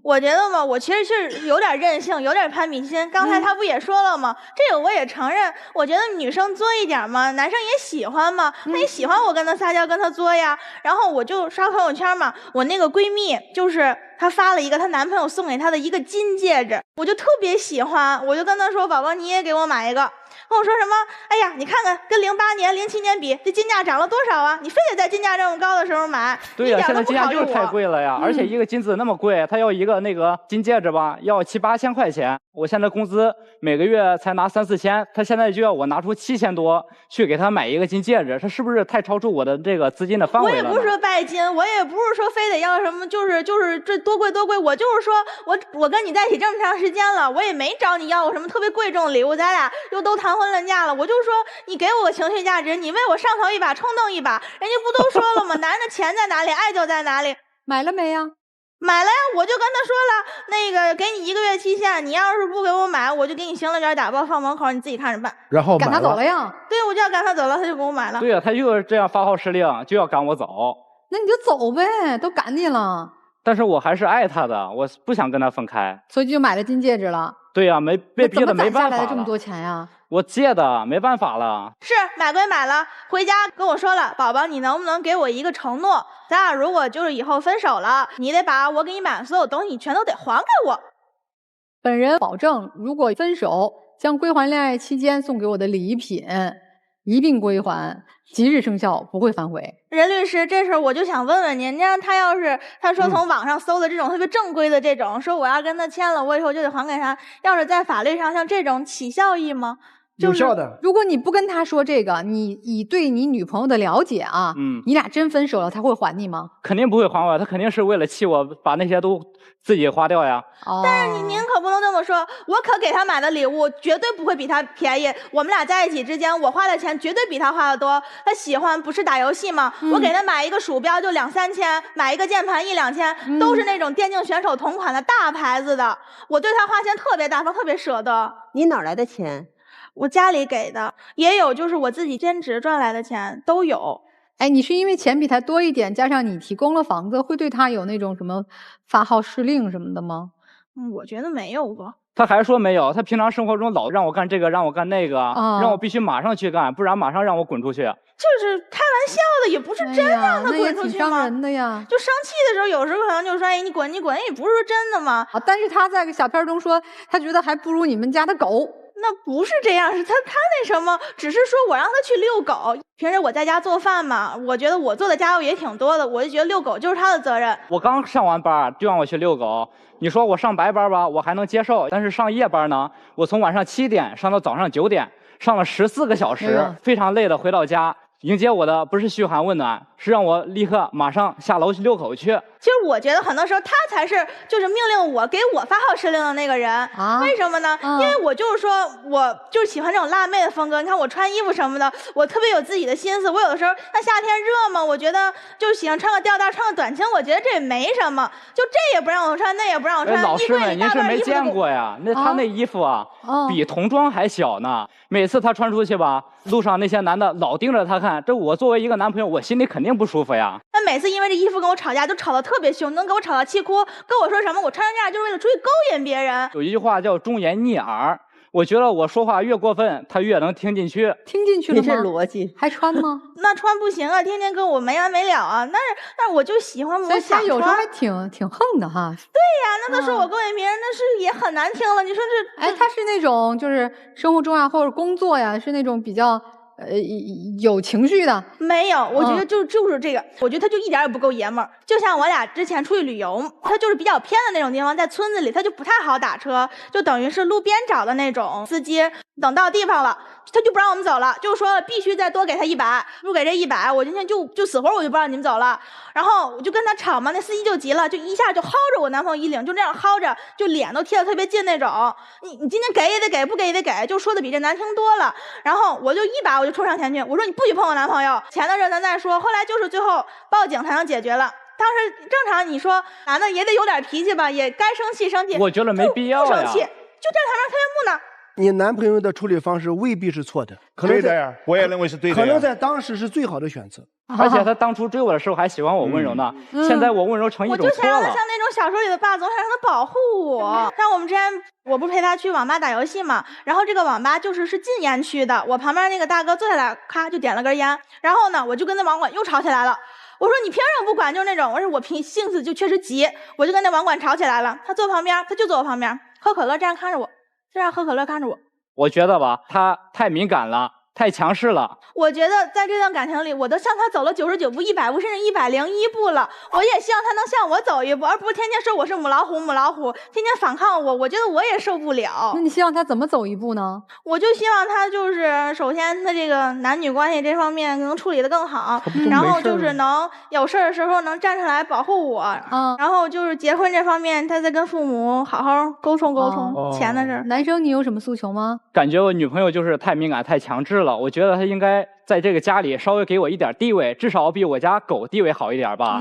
我觉得嘛，我其实是有点任性，有点攀比心。刚才他不也说了吗？这个我也承认。我觉得女生作一点嘛，男生也喜欢嘛。他也喜欢我跟他撒娇，跟他作呀。然后我就刷朋友圈嘛，我那个闺蜜就是她发了一个她男朋友送给她的一个金戒指，我就特别喜欢，我就跟她说：“宝宝，你也给我买一个。”跟我说什么？哎呀，你看看跟08年、07年比，这金价涨了多少啊？你非得在金价这么高的时候买？对呀，现在金价就是太贵了呀！而且一个金子那么贵，他要一个那个金戒指吧，要7、8千块钱。我现在工资每个月才拿3、4千，他现在就要我拿出7000多去给他买一个金戒指，他是不是太超出我的这个资金的范围了呢？我也不是说拜金，我也不是说非得要什么，就是这多贵多贵。我就是说我跟你在一起这么长时间了，我也没找你要我什么特别贵重的礼物，咱俩又都谈婚论嫁了，我就说你给我个情绪价值，你为我上头一把，冲动一把，人家不都说了吗？男人的钱在哪里，爱就在哪里。买了没呀？买了呀，我就跟他说了，那个给你1个月期限，你要是不给我买，我就给你行了卷打包放门口，你自己看着办。然后赶他走了呀？对，我就要赶他走了，他就给我买了。对呀，他就是这样发号施令，就要赶我走。那你就走呗，都赶你了。但是我还是爱他的，我不想跟他分开，所以就买了金戒指了。对呀，被逼的没办法了。怎么攒下来这么多钱呀？我借的，没办法了。是买归买了，回家跟我说了，宝宝，你能不能给我一个承诺？咱俩如果就是以后分手了，你得把我给你买的所有东西全都得还给我。本人保证，如果分手，将归还恋爱期间送给我的礼品一并归还，即日生效，不会反悔。任律师，这事儿我就想问问您，那他要是他说从网上搜的这种特别正规的这种，说我要跟他签了，我以后就得还给他，要是在法律上像这种起效益吗？有效的。如果你不跟他说这个，你以对你女朋友的了解啊，你俩真分手了，他会还你吗？肯定不会还我，他肯定是为了气我，把那些都自己花掉呀。但是您可不能这么说，我可给他买的礼物绝对不会比他便宜。我们俩在一起之间，我花的钱绝对比他花的多。他喜欢不是打游戏吗？我给他买一个鼠标就2、3千，买一个键盘1、2千，都是那种电竞选手同款的大牌子的。我对他花钱特别大方，特别舍得。你哪来的钱？我家里给的，也有就是我自己兼职赚来的钱，都有。哎，你是因为钱比他多一点，加上你提供了房子，会对他有那种什么发号施令什么的吗？我觉得没有吧。他还说没有，他平常生活中老让我干这个，让我干那个，让我必须马上去干，不然马上让我滚出去。就是开玩笑的，也不是真让他滚出去吗？那也挺伤人的呀。就生气的时候，有时候可能就说：“哎，你滚，你滚！”也不是说真的嘛。但是他在小片中说，他觉得还不如你们家的狗。那不是这样，是他那什么，只是说我让他去遛狗。平时我在家做饭嘛，我觉得我做的家务也挺多的，我就觉得遛狗就是他的责任。我刚上完班就让我去遛狗，你说我上白班吧，我还能接受，但是上夜班呢，我从晚上7点上到早上9点，上了14个小时，非常累的回到家，迎接我的不是嘘寒问暖，是让我立刻马上下楼去遛狗去。其实我觉得很多时候他才是就是命令我给我发号施令的那个人啊？为什么呢？因为我就是说我就是喜欢这种辣妹的风格。你看我穿衣服什么的，我特别有自己的心思。我有的时候那夏天热嘛，我觉得就喜欢穿个吊带，穿个短裙，我觉得这也没什么。就这也不让我穿，那也不让我穿。老师们，您是没见过呀？那他那衣服啊，比童装还小呢。每次他穿出去吧，路上那些男的老盯着他看，这我作为一个男朋友，我心里肯定不舒服呀。那每次因为这衣服跟我吵架，就吵得特别凶，能给我吵到气哭，跟我说什么我穿成这样就是为了出去勾引别人。有一句话叫忠言逆耳，我觉得我说话越过分，他越能听进去。听进去了吗？这逻辑还穿吗？那穿不行啊，天天跟我没完没了啊。但是我就喜欢，我想有时候还挺横的哈。对呀，那他说我勾引别人，那是也很难听了。你说这，哎，他是那种就是生活中啊，或者工作呀，是那种比较有情绪的。没有，我觉得就是这个，我觉得他就一点也不够爷们儿。就像我俩之前出去旅游，他就是比较偏的那种地方，在村子里，他就不太好打车，就等于是路边找的那种司机。等到地方了，他就不让我们走了，就说必须再多给他100，不给这100，我今天就死活我就不让你们走了。然后我就跟他吵嘛，那司机就急了，就一下就薅着我男朋友衣领，就这样薅着，就脸都贴得特别近那种。你今天给也得给，不给也得给，就说的比这难听多了。然后我就一把我就冲上前去，我说你不许碰我男朋友，钱的事咱再说。后来就是最后报警才能解决了。当时正常你说男的也得有点脾气吧，也该生气生气。我觉得没必要呀。不生气，就站台上特别木讷。你男朋友的处理方式未必是错的，可能对的呀，我也认为是对的呀。可能在当时是最好的选择。而且他当初追我的时候还喜欢我温柔呢，现在我温柔成一种错了。我就想让他像那种小说里的霸总，想让他保护我。像我们之前我不是陪他去网吧打游戏嘛，然后这个网吧是禁烟区的，我旁边那个大哥坐下来，咔就点了根烟，然后呢我就跟那网管又吵起来了。我说你凭什么不管？就是那种，我说我性子就确实急，我就跟那网管吵起来了。他坐旁边，他就坐我旁边，喝可乐这样看着我，这样喝可乐看着我。我觉得吧，他太敏感了，太强势了。我觉得在这段感情里，我都向他走了99步、100步，甚至101步了。我也希望他能向我走一步，而不是天天说我是母老虎，天天反抗我。我觉得我也受不了。那你希望他怎么走一步呢？我就希望他首先他这个男女关系这方面能处理得更好，然后能有事的时候能站出来保护我。然后结婚这方面，他再跟父母好好沟通钱的事儿。男生你有什么诉求吗？感觉我女朋友太敏感、太强势了。我觉得她应该在这个家里稍微给我一点地位，至少比我家狗地位好一点吧。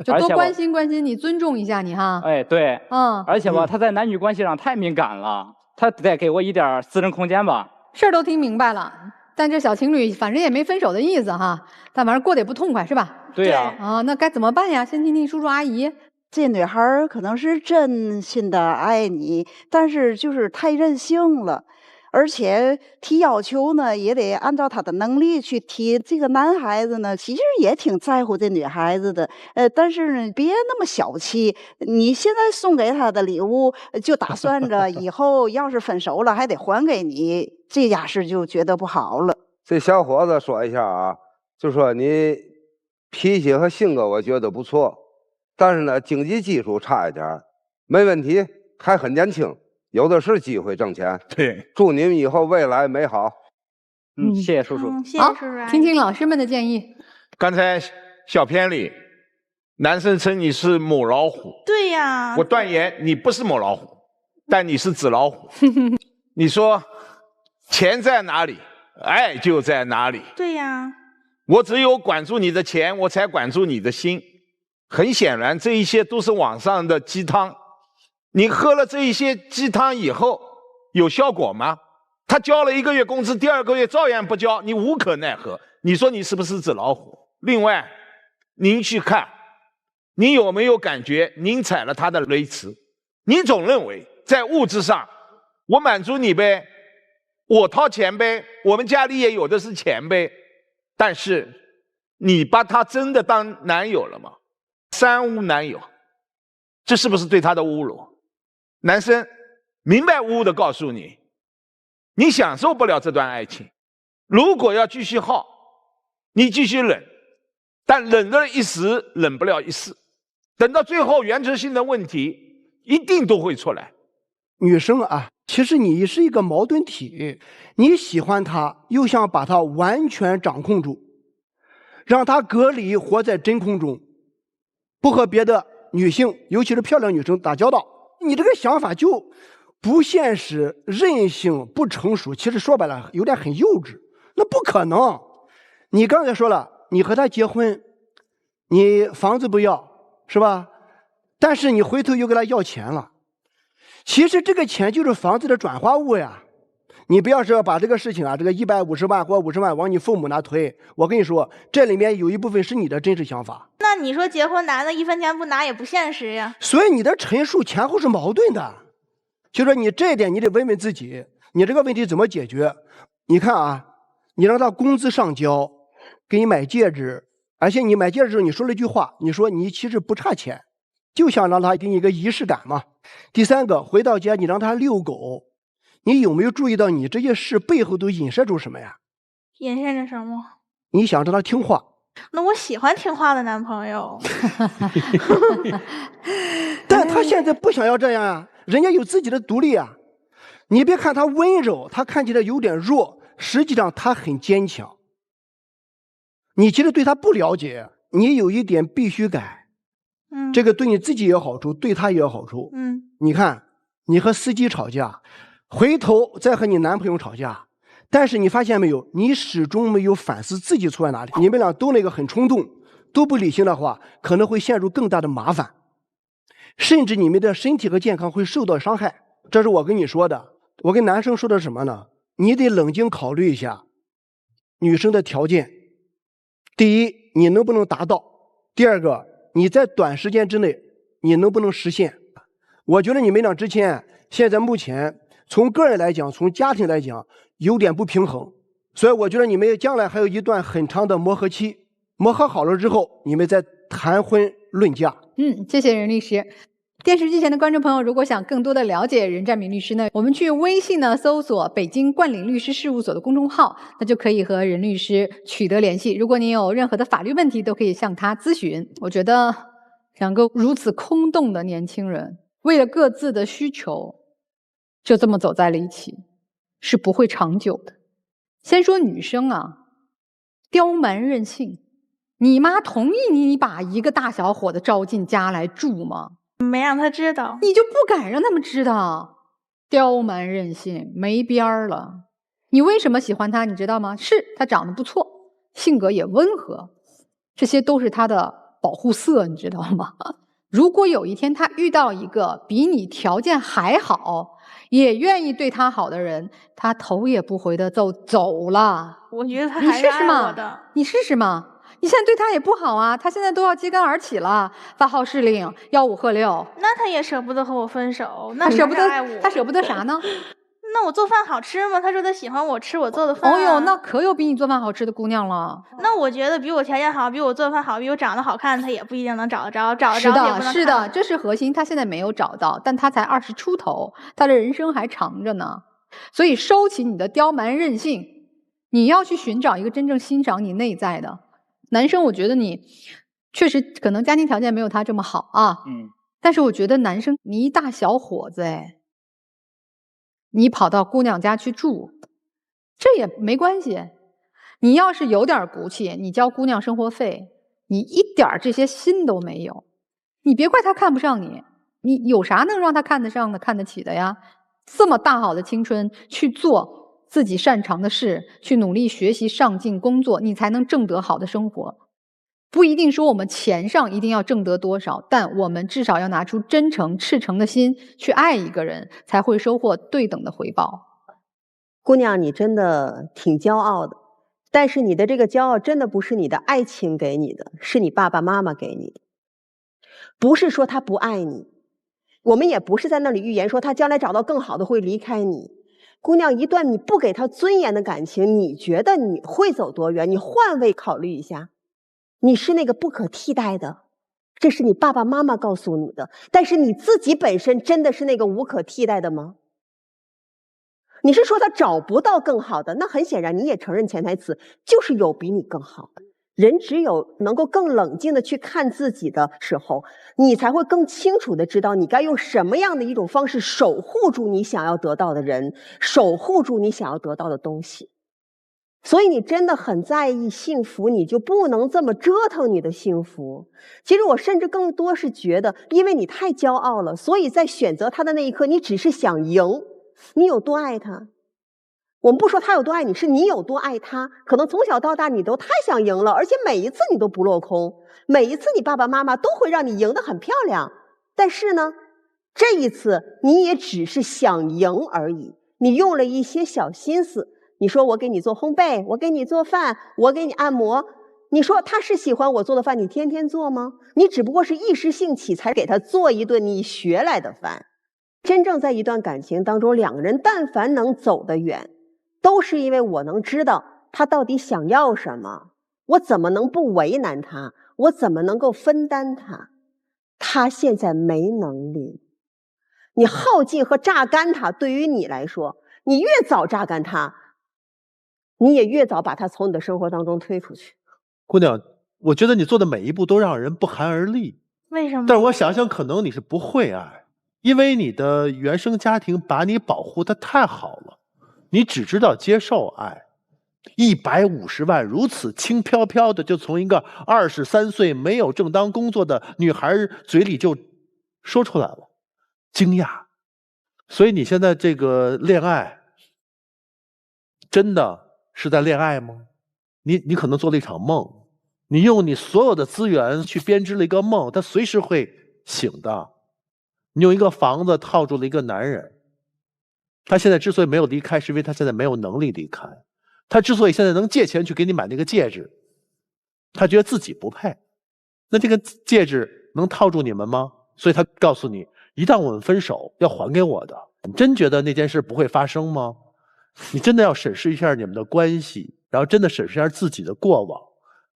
就多关心关心你，尊重一下你哈。哎，对，而且吧，她在男女关系上太敏感了，她得给我一点私人空间吧。事儿都听明白了，但这小情侣反正也没分手的意思哈，但反正过得也不痛快是吧？对呀。那该怎么办呀？先听听叔叔阿姨。这女孩可能是真心的爱你，但是太任性了。而且提要求呢，也得按照他的能力去提。这个男孩子呢，其实也挺在乎这女孩子的，但是呢，别那么小气。你现在送给他的礼物，就打算着以后要是分手了，还得还给你，这家事就觉得不好了。这小伙子说一下啊，就说你脾气和性格我觉得不错，但是呢，经济基础差一点，没问题，还很年轻。有的是机会挣钱，对，祝你们以后未来美好。谢谢叔叔。谢谢叔叔。听听老师们的建议。刚才小片里，男生称你是母老虎。对呀。我断言你不是母老虎，但你是纸老虎。你说钱在哪里，爱就在哪里。对呀。我只有管住你的钱，我才管住你的心。很显然，这一些都是网上的鸡汤。你喝了这一些鸡汤以后有效果吗？他交了1个月工资，第2个月照样不交，你无可奈何。你说你是不是纸老虎？另外，您去看，你有没有感觉您踩了他的雷池？你总认为在物质上，我满足你呗，我掏钱呗，我们家里也有的是钱呗。但是你把他真的当男友了吗？3无男友，这是不是对他的侮辱？男生明白无误的告诉你，你享受不了这段爱情。如果要继续耗，你继续忍，但忍了一时，忍不了一世。等到最后，原则性的问题一定都会出来。女生啊，其实你是一个矛盾体，你喜欢他，又想把他完全掌控住。让他隔离，活在真空中，不和别的女性，尤其是漂亮女生打交道。你这个想法就不现实、任性、不成熟，其实说白了有点很幼稚。那不可能。你刚才说了，你和他结婚，你房子不要，是吧？但是你回头又给他要钱了。其实这个钱就是房子的转化物呀。你不要是把这个事情啊，这个150万或50万往你父母那推。我跟你说，这里面有一部分是你的真实想法。那你说结婚男的1分钱不拿也不现实呀。所以你的陈述前后是矛盾的。就说你这一点你得问问自己，你这个问题怎么解决？你看啊，你让他工资上交，给你买戒指，而且你买戒指的时候你说了一句话，你说你其实不差钱，就想让他给你一个仪式感嘛。第三个，回到家你让他遛狗，你有没有注意到你这些事背后都影射出什么呀？影射着什么？你想让他听话。那我喜欢听话的男朋友。但他现在不想要这样啊，人家有自己的独立啊。你别看他温柔，他看起来有点弱，实际上他很坚强。你其实对他不了解，你有一点必须改。这个对你自己也有好处，对他也有好处。你看你和司机吵架，回头再和你男朋友吵架，但是你发现没有，你始终没有反思自己错在哪里。你们俩都那个很冲动，都不理性的话，可能会陷入更大的麻烦，甚至你们的身体和健康会受到伤害。这是我跟你说的。我跟男生说的什么呢？你得冷静考虑一下女生的条件。第一，你能不能达到？第二个，你在短时间之内你能不能实现？我觉得你们俩之前现在目前从个人来讲，从家庭来讲有点不平衡，所以我觉得你们将来还有一段很长的磨合期，磨合好了之后你们再谈婚论嫁。谢谢任律师。电视机前的观众朋友，如果想更多的了解任占敏律师呢，我们去微信呢搜索北京冠岭律师事务所的公众号，那就可以和任律师取得联系。如果您有任何的法律问题，都可以向他咨询。我觉得两个如此空洞的年轻人，为了各自的需求，就这么走在了一起，是不会长久的。先说女生啊，刁蛮任性，你妈同意你把一个大小伙子招进家来住吗？没让他知道。你就不敢让他们知道。刁蛮任性没边儿了。你为什么喜欢他你知道吗？是他长得不错，性格也温和，这些都是他的保护色，你知道吗？如果有一天他遇到一个比你条件还好，也愿意对他好的人，他头也不回的走了。我觉得他还是爱我的。你试试嘛。你现在对他也不好啊，他现在都要揭竿而起了，发号施令，吆五喝六。那他也舍不得和我分手，那他舍不得爱我。他舍不得啥呢？那我做饭好吃吗？他说他喜欢我吃我做的饭。哦哟，那可有比你做饭好吃的姑娘了。那我觉得比我条件好，比我做饭好，比我长得好看，他也不一定能找得着，找得着也不能看。是的，这是核心。他现在没有找到，但他才20出头，他的人生还长着呢。所以收起你的刁蛮任性，你要去寻找一个真正欣赏你内在的男生。我觉得你确实可能家庭条件没有他这么好啊，但是我觉得男生你一大小伙子你跑到姑娘家去住，这也没关系。你要是有点骨气，你交姑娘生活费，你一点这些心都没有，你别怪他看不上你，你有啥能让他看得上的看得起的呀？这么大好的青春去做自己擅长的事，去努力学习上进工作，你才能挣得好的生活。不一定说我们钱上一定要挣得多少，但我们至少要拿出真诚赤诚的心去爱一个人，才会收获对等的回报。姑娘，你真的挺骄傲的，但是你的这个骄傲真的不是你的爱情给你的，是你爸爸妈妈给你的。不是说他不爱你，我们也不是在那里预言说他将来找到更好的会离开你。姑娘，一段你不给他尊严的感情，你觉得你会走多远？你换位考虑一下，你是那个不可替代的，这是你爸爸妈妈告诉你的，但是你自己本身真的是那个无可替代的吗？你是说他找不到更好的，那很显然你也承认潜台词就是有比你更好的。人只有能够更冷静的去看自己的时候，你才会更清楚的知道你该用什么样的一种方式守护住你想要得到的人，守护住你想要得到的东西。所以你真的很在意幸福，你就不能这么折腾你的幸福。其实我甚至更多是觉得，因为你太骄傲了，所以在选择他的那一刻，你只是想赢。你有多爱他？我们不说他有多爱你，是你有多爱他。可能从小到大你都太想赢了，而且每一次你都不落空，每一次你爸爸妈妈都会让你赢得很漂亮。但是呢，这一次你也只是想赢而已，你用了一些小心思。你说我给你做烘焙，我给你做饭，我给你按摩，你说他是喜欢我做的饭，你天天做吗？你只不过是一时兴起才给他做一顿你学来的饭。真正在一段感情当中，两个人但凡能走得远，都是因为我能知道他到底想要什么，我怎么能不为难他，我怎么能够分担他。他现在没能力，你耗尽和榨干他，对于你来说，你越早榨干他，你也越早把他从你的生活当中推出去。姑娘，我觉得你做的每一步都让人不寒而栗。为什么？但是我想想，可能你是不会爱，因为你的原生家庭把你保护得太好了，你只知道接受爱。150万如此轻飘飘的就从一个23岁没有正当工作的女孩嘴里就说出来了，惊讶。所以你现在这个恋爱真的是在恋爱吗？你可能做了一场梦，你用你所有的资源去编织了一个梦，它随时会醒的。你用一个房子套住了一个男人，他现在之所以没有离开，是因为他现在没有能力离开。他之所以现在能借钱去给你买那个戒指，他觉得自己不配。那这个戒指能套住你们吗？所以他告诉你，一旦我们分手要还给我的。你真觉得那件事不会发生吗？你真的要审视一下你们的关系，然后真的审视一下自己的过往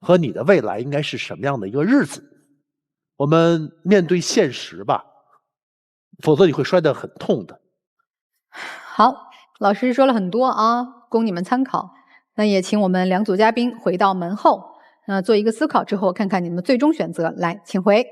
和你的未来应该是什么样的一个日子。我们面对现实吧，否则你会摔得很痛的。好，老师说了很多啊，供你们参考。那也请我们两组嘉宾回到门后，做一个思考之后，看看你们最终选择。来，请回。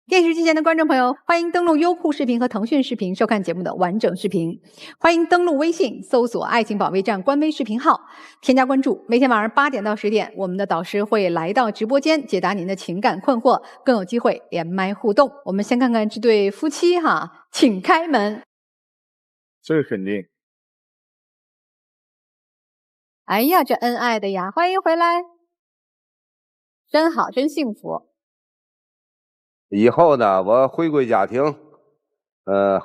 电视机前的观众朋友，欢迎登录优酷视频和腾讯视频收看节目的完整视频。欢迎登录微信搜索“爱情保卫战”官微视频号，添加关注。每天晚上8点到10点，我们的导师会来到直播间解答您的情感困惑，更有机会连麦互动。我们先看看这对夫妻哈，请开门。这个肯定。哎呀，这恩爱的呀！欢迎回来，真好，真幸福。以后呢，我回归家庭，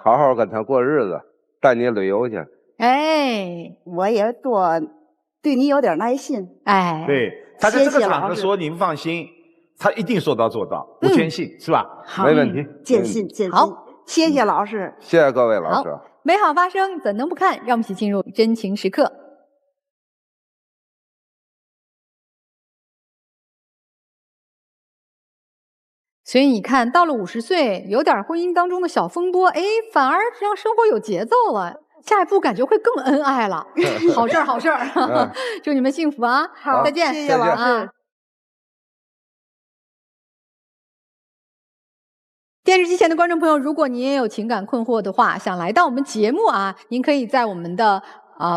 好好跟他过日子，带你旅游去。哎，我也多对你有点耐心。哎，对，他在这个场合说你不放心，他一定说到做到，我坚信，是吧？没问题，坚信，坚信。好，谢谢老师，谢谢各位老师。美好发生，怎能不看？让我们一起进入真情时刻。所以你看，到了50岁，有点婚姻当中的小风波，哎，反而让生活有节奏了。下一步感觉会更恩爱了，好事儿，好事儿！祝你们幸福啊！好，再见，谢谢老师。电视机前的观众朋友，如果您也有情感困惑的话，想来到我们节目啊，您可以在我们的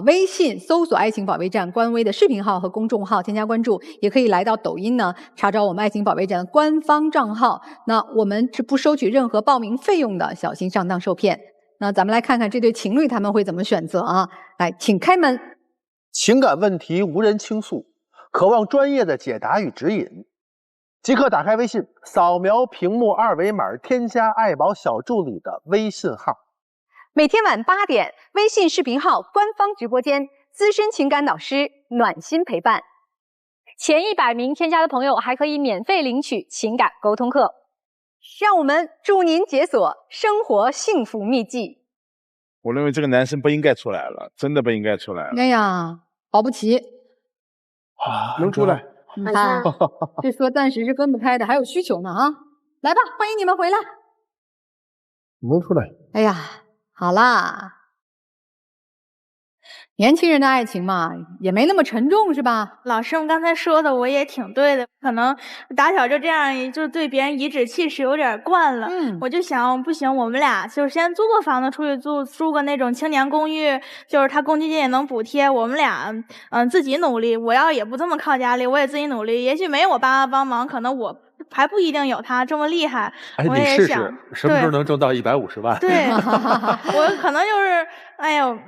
微信搜索“爱情保卫战”官微的视频号和公众号添加关注，也可以来到抖音呢查找我们“爱情保卫战”的官方账号。那我们是不收取任何报名费用的，小心上当受骗。那咱们来看看这对情侣他们会怎么选择啊？来，请开门。情感问题无人倾诉，渴望专业的解答与指引，即刻打开微信，扫描屏幕2维码，添加爱宝小助理的微信号。每天晚8点，微信视频号官方直播间，资深情感导师暖心陪伴。前100名添加的朋友还可以免费领取情感沟通课。让我们祝您解锁生活幸福秘籍。我认为这个男生不应该出来了，真的不应该出来了。哎呀，保不齐能出来。啊，这说暂时是分不开的，还有需求呢啊！来吧，欢迎你们回来。能出来。哎呀，好啦，年轻人的爱情嘛，也没那么沉重，是吧？老师们刚才说的我也挺对的，可能打小就这样，就对别人颐指气使有点惯了。我就想，不行，我们俩就先租个房子出去租个那种青年公寓，就是他公积金也能补贴，我们俩自己努力。我要也不这么靠家里，我也自己努力。也许没我爸妈帮忙，可能我还不一定有他这么厉害。哎，你试试什么时候能挣到150万？对，我可能就是，哎呦。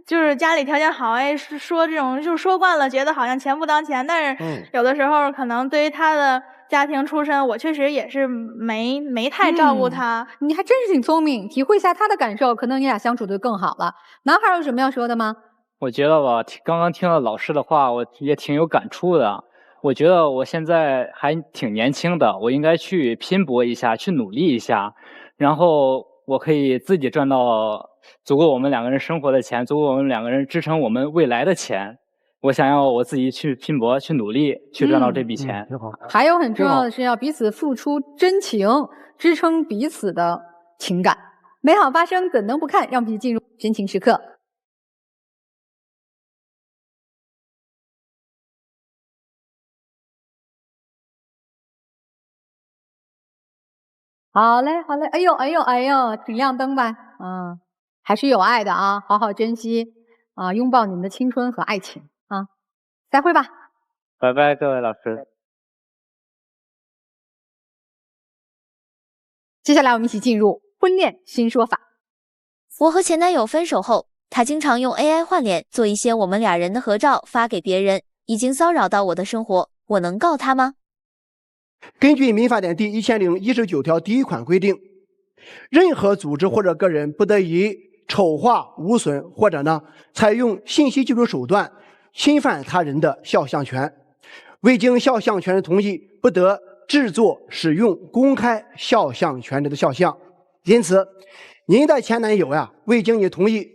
就是家里条件好，哎，说这种就说惯了，觉得好像钱不当钱，但是有的时候可能对于他的家庭出身，我确实也是没太照顾他。你还真是挺聪明，体会一下他的感受，可能你俩相处就更好了。男孩有什么要说的吗？我觉得吧，刚刚听了老师的话，我也挺有感触的。我觉得我现在还挺年轻的，我应该去拼搏一下，去努力一下，然后我可以自己赚到足够我们两个人生活的钱，足够我们两个人支撑我们未来的钱。我想要我自己去拼搏，去努力，去赚到这笔钱。还有很重要的是要彼此付出真情，支撑彼此的情感。美好发生，怎能不看？让我们一起进入真情时刻。好嘞，好嘞，哎呦，哎呦，哎呦，挺亮灯吧？还是有爱的啊，好好珍惜啊，拥抱你们的青春和爱情啊！再会吧，拜拜，各位老师。接下来我们一起进入婚恋新说法。我和前男友分手后，他经常用 AI 换脸，做一些我们俩人的合照发给别人，已经骚扰到我的生活，我能告他吗？根据民法典第1019条第1款规定，任何组织或者个人不得以丑化、污损或者采用信息技术手段侵犯他人的肖像权，未经肖像权人同意，不得制作、使用、公开肖像权人的肖像。因此，您的前男友未经你同意，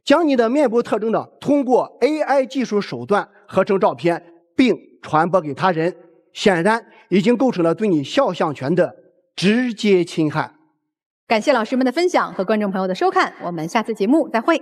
将你的面部特征通过 AI 技术手段合成照片并传播给他人，显然已经构成了对你肖像权的直接侵害。感谢老师们的分享和观众朋友的收看，我们下次节目再会。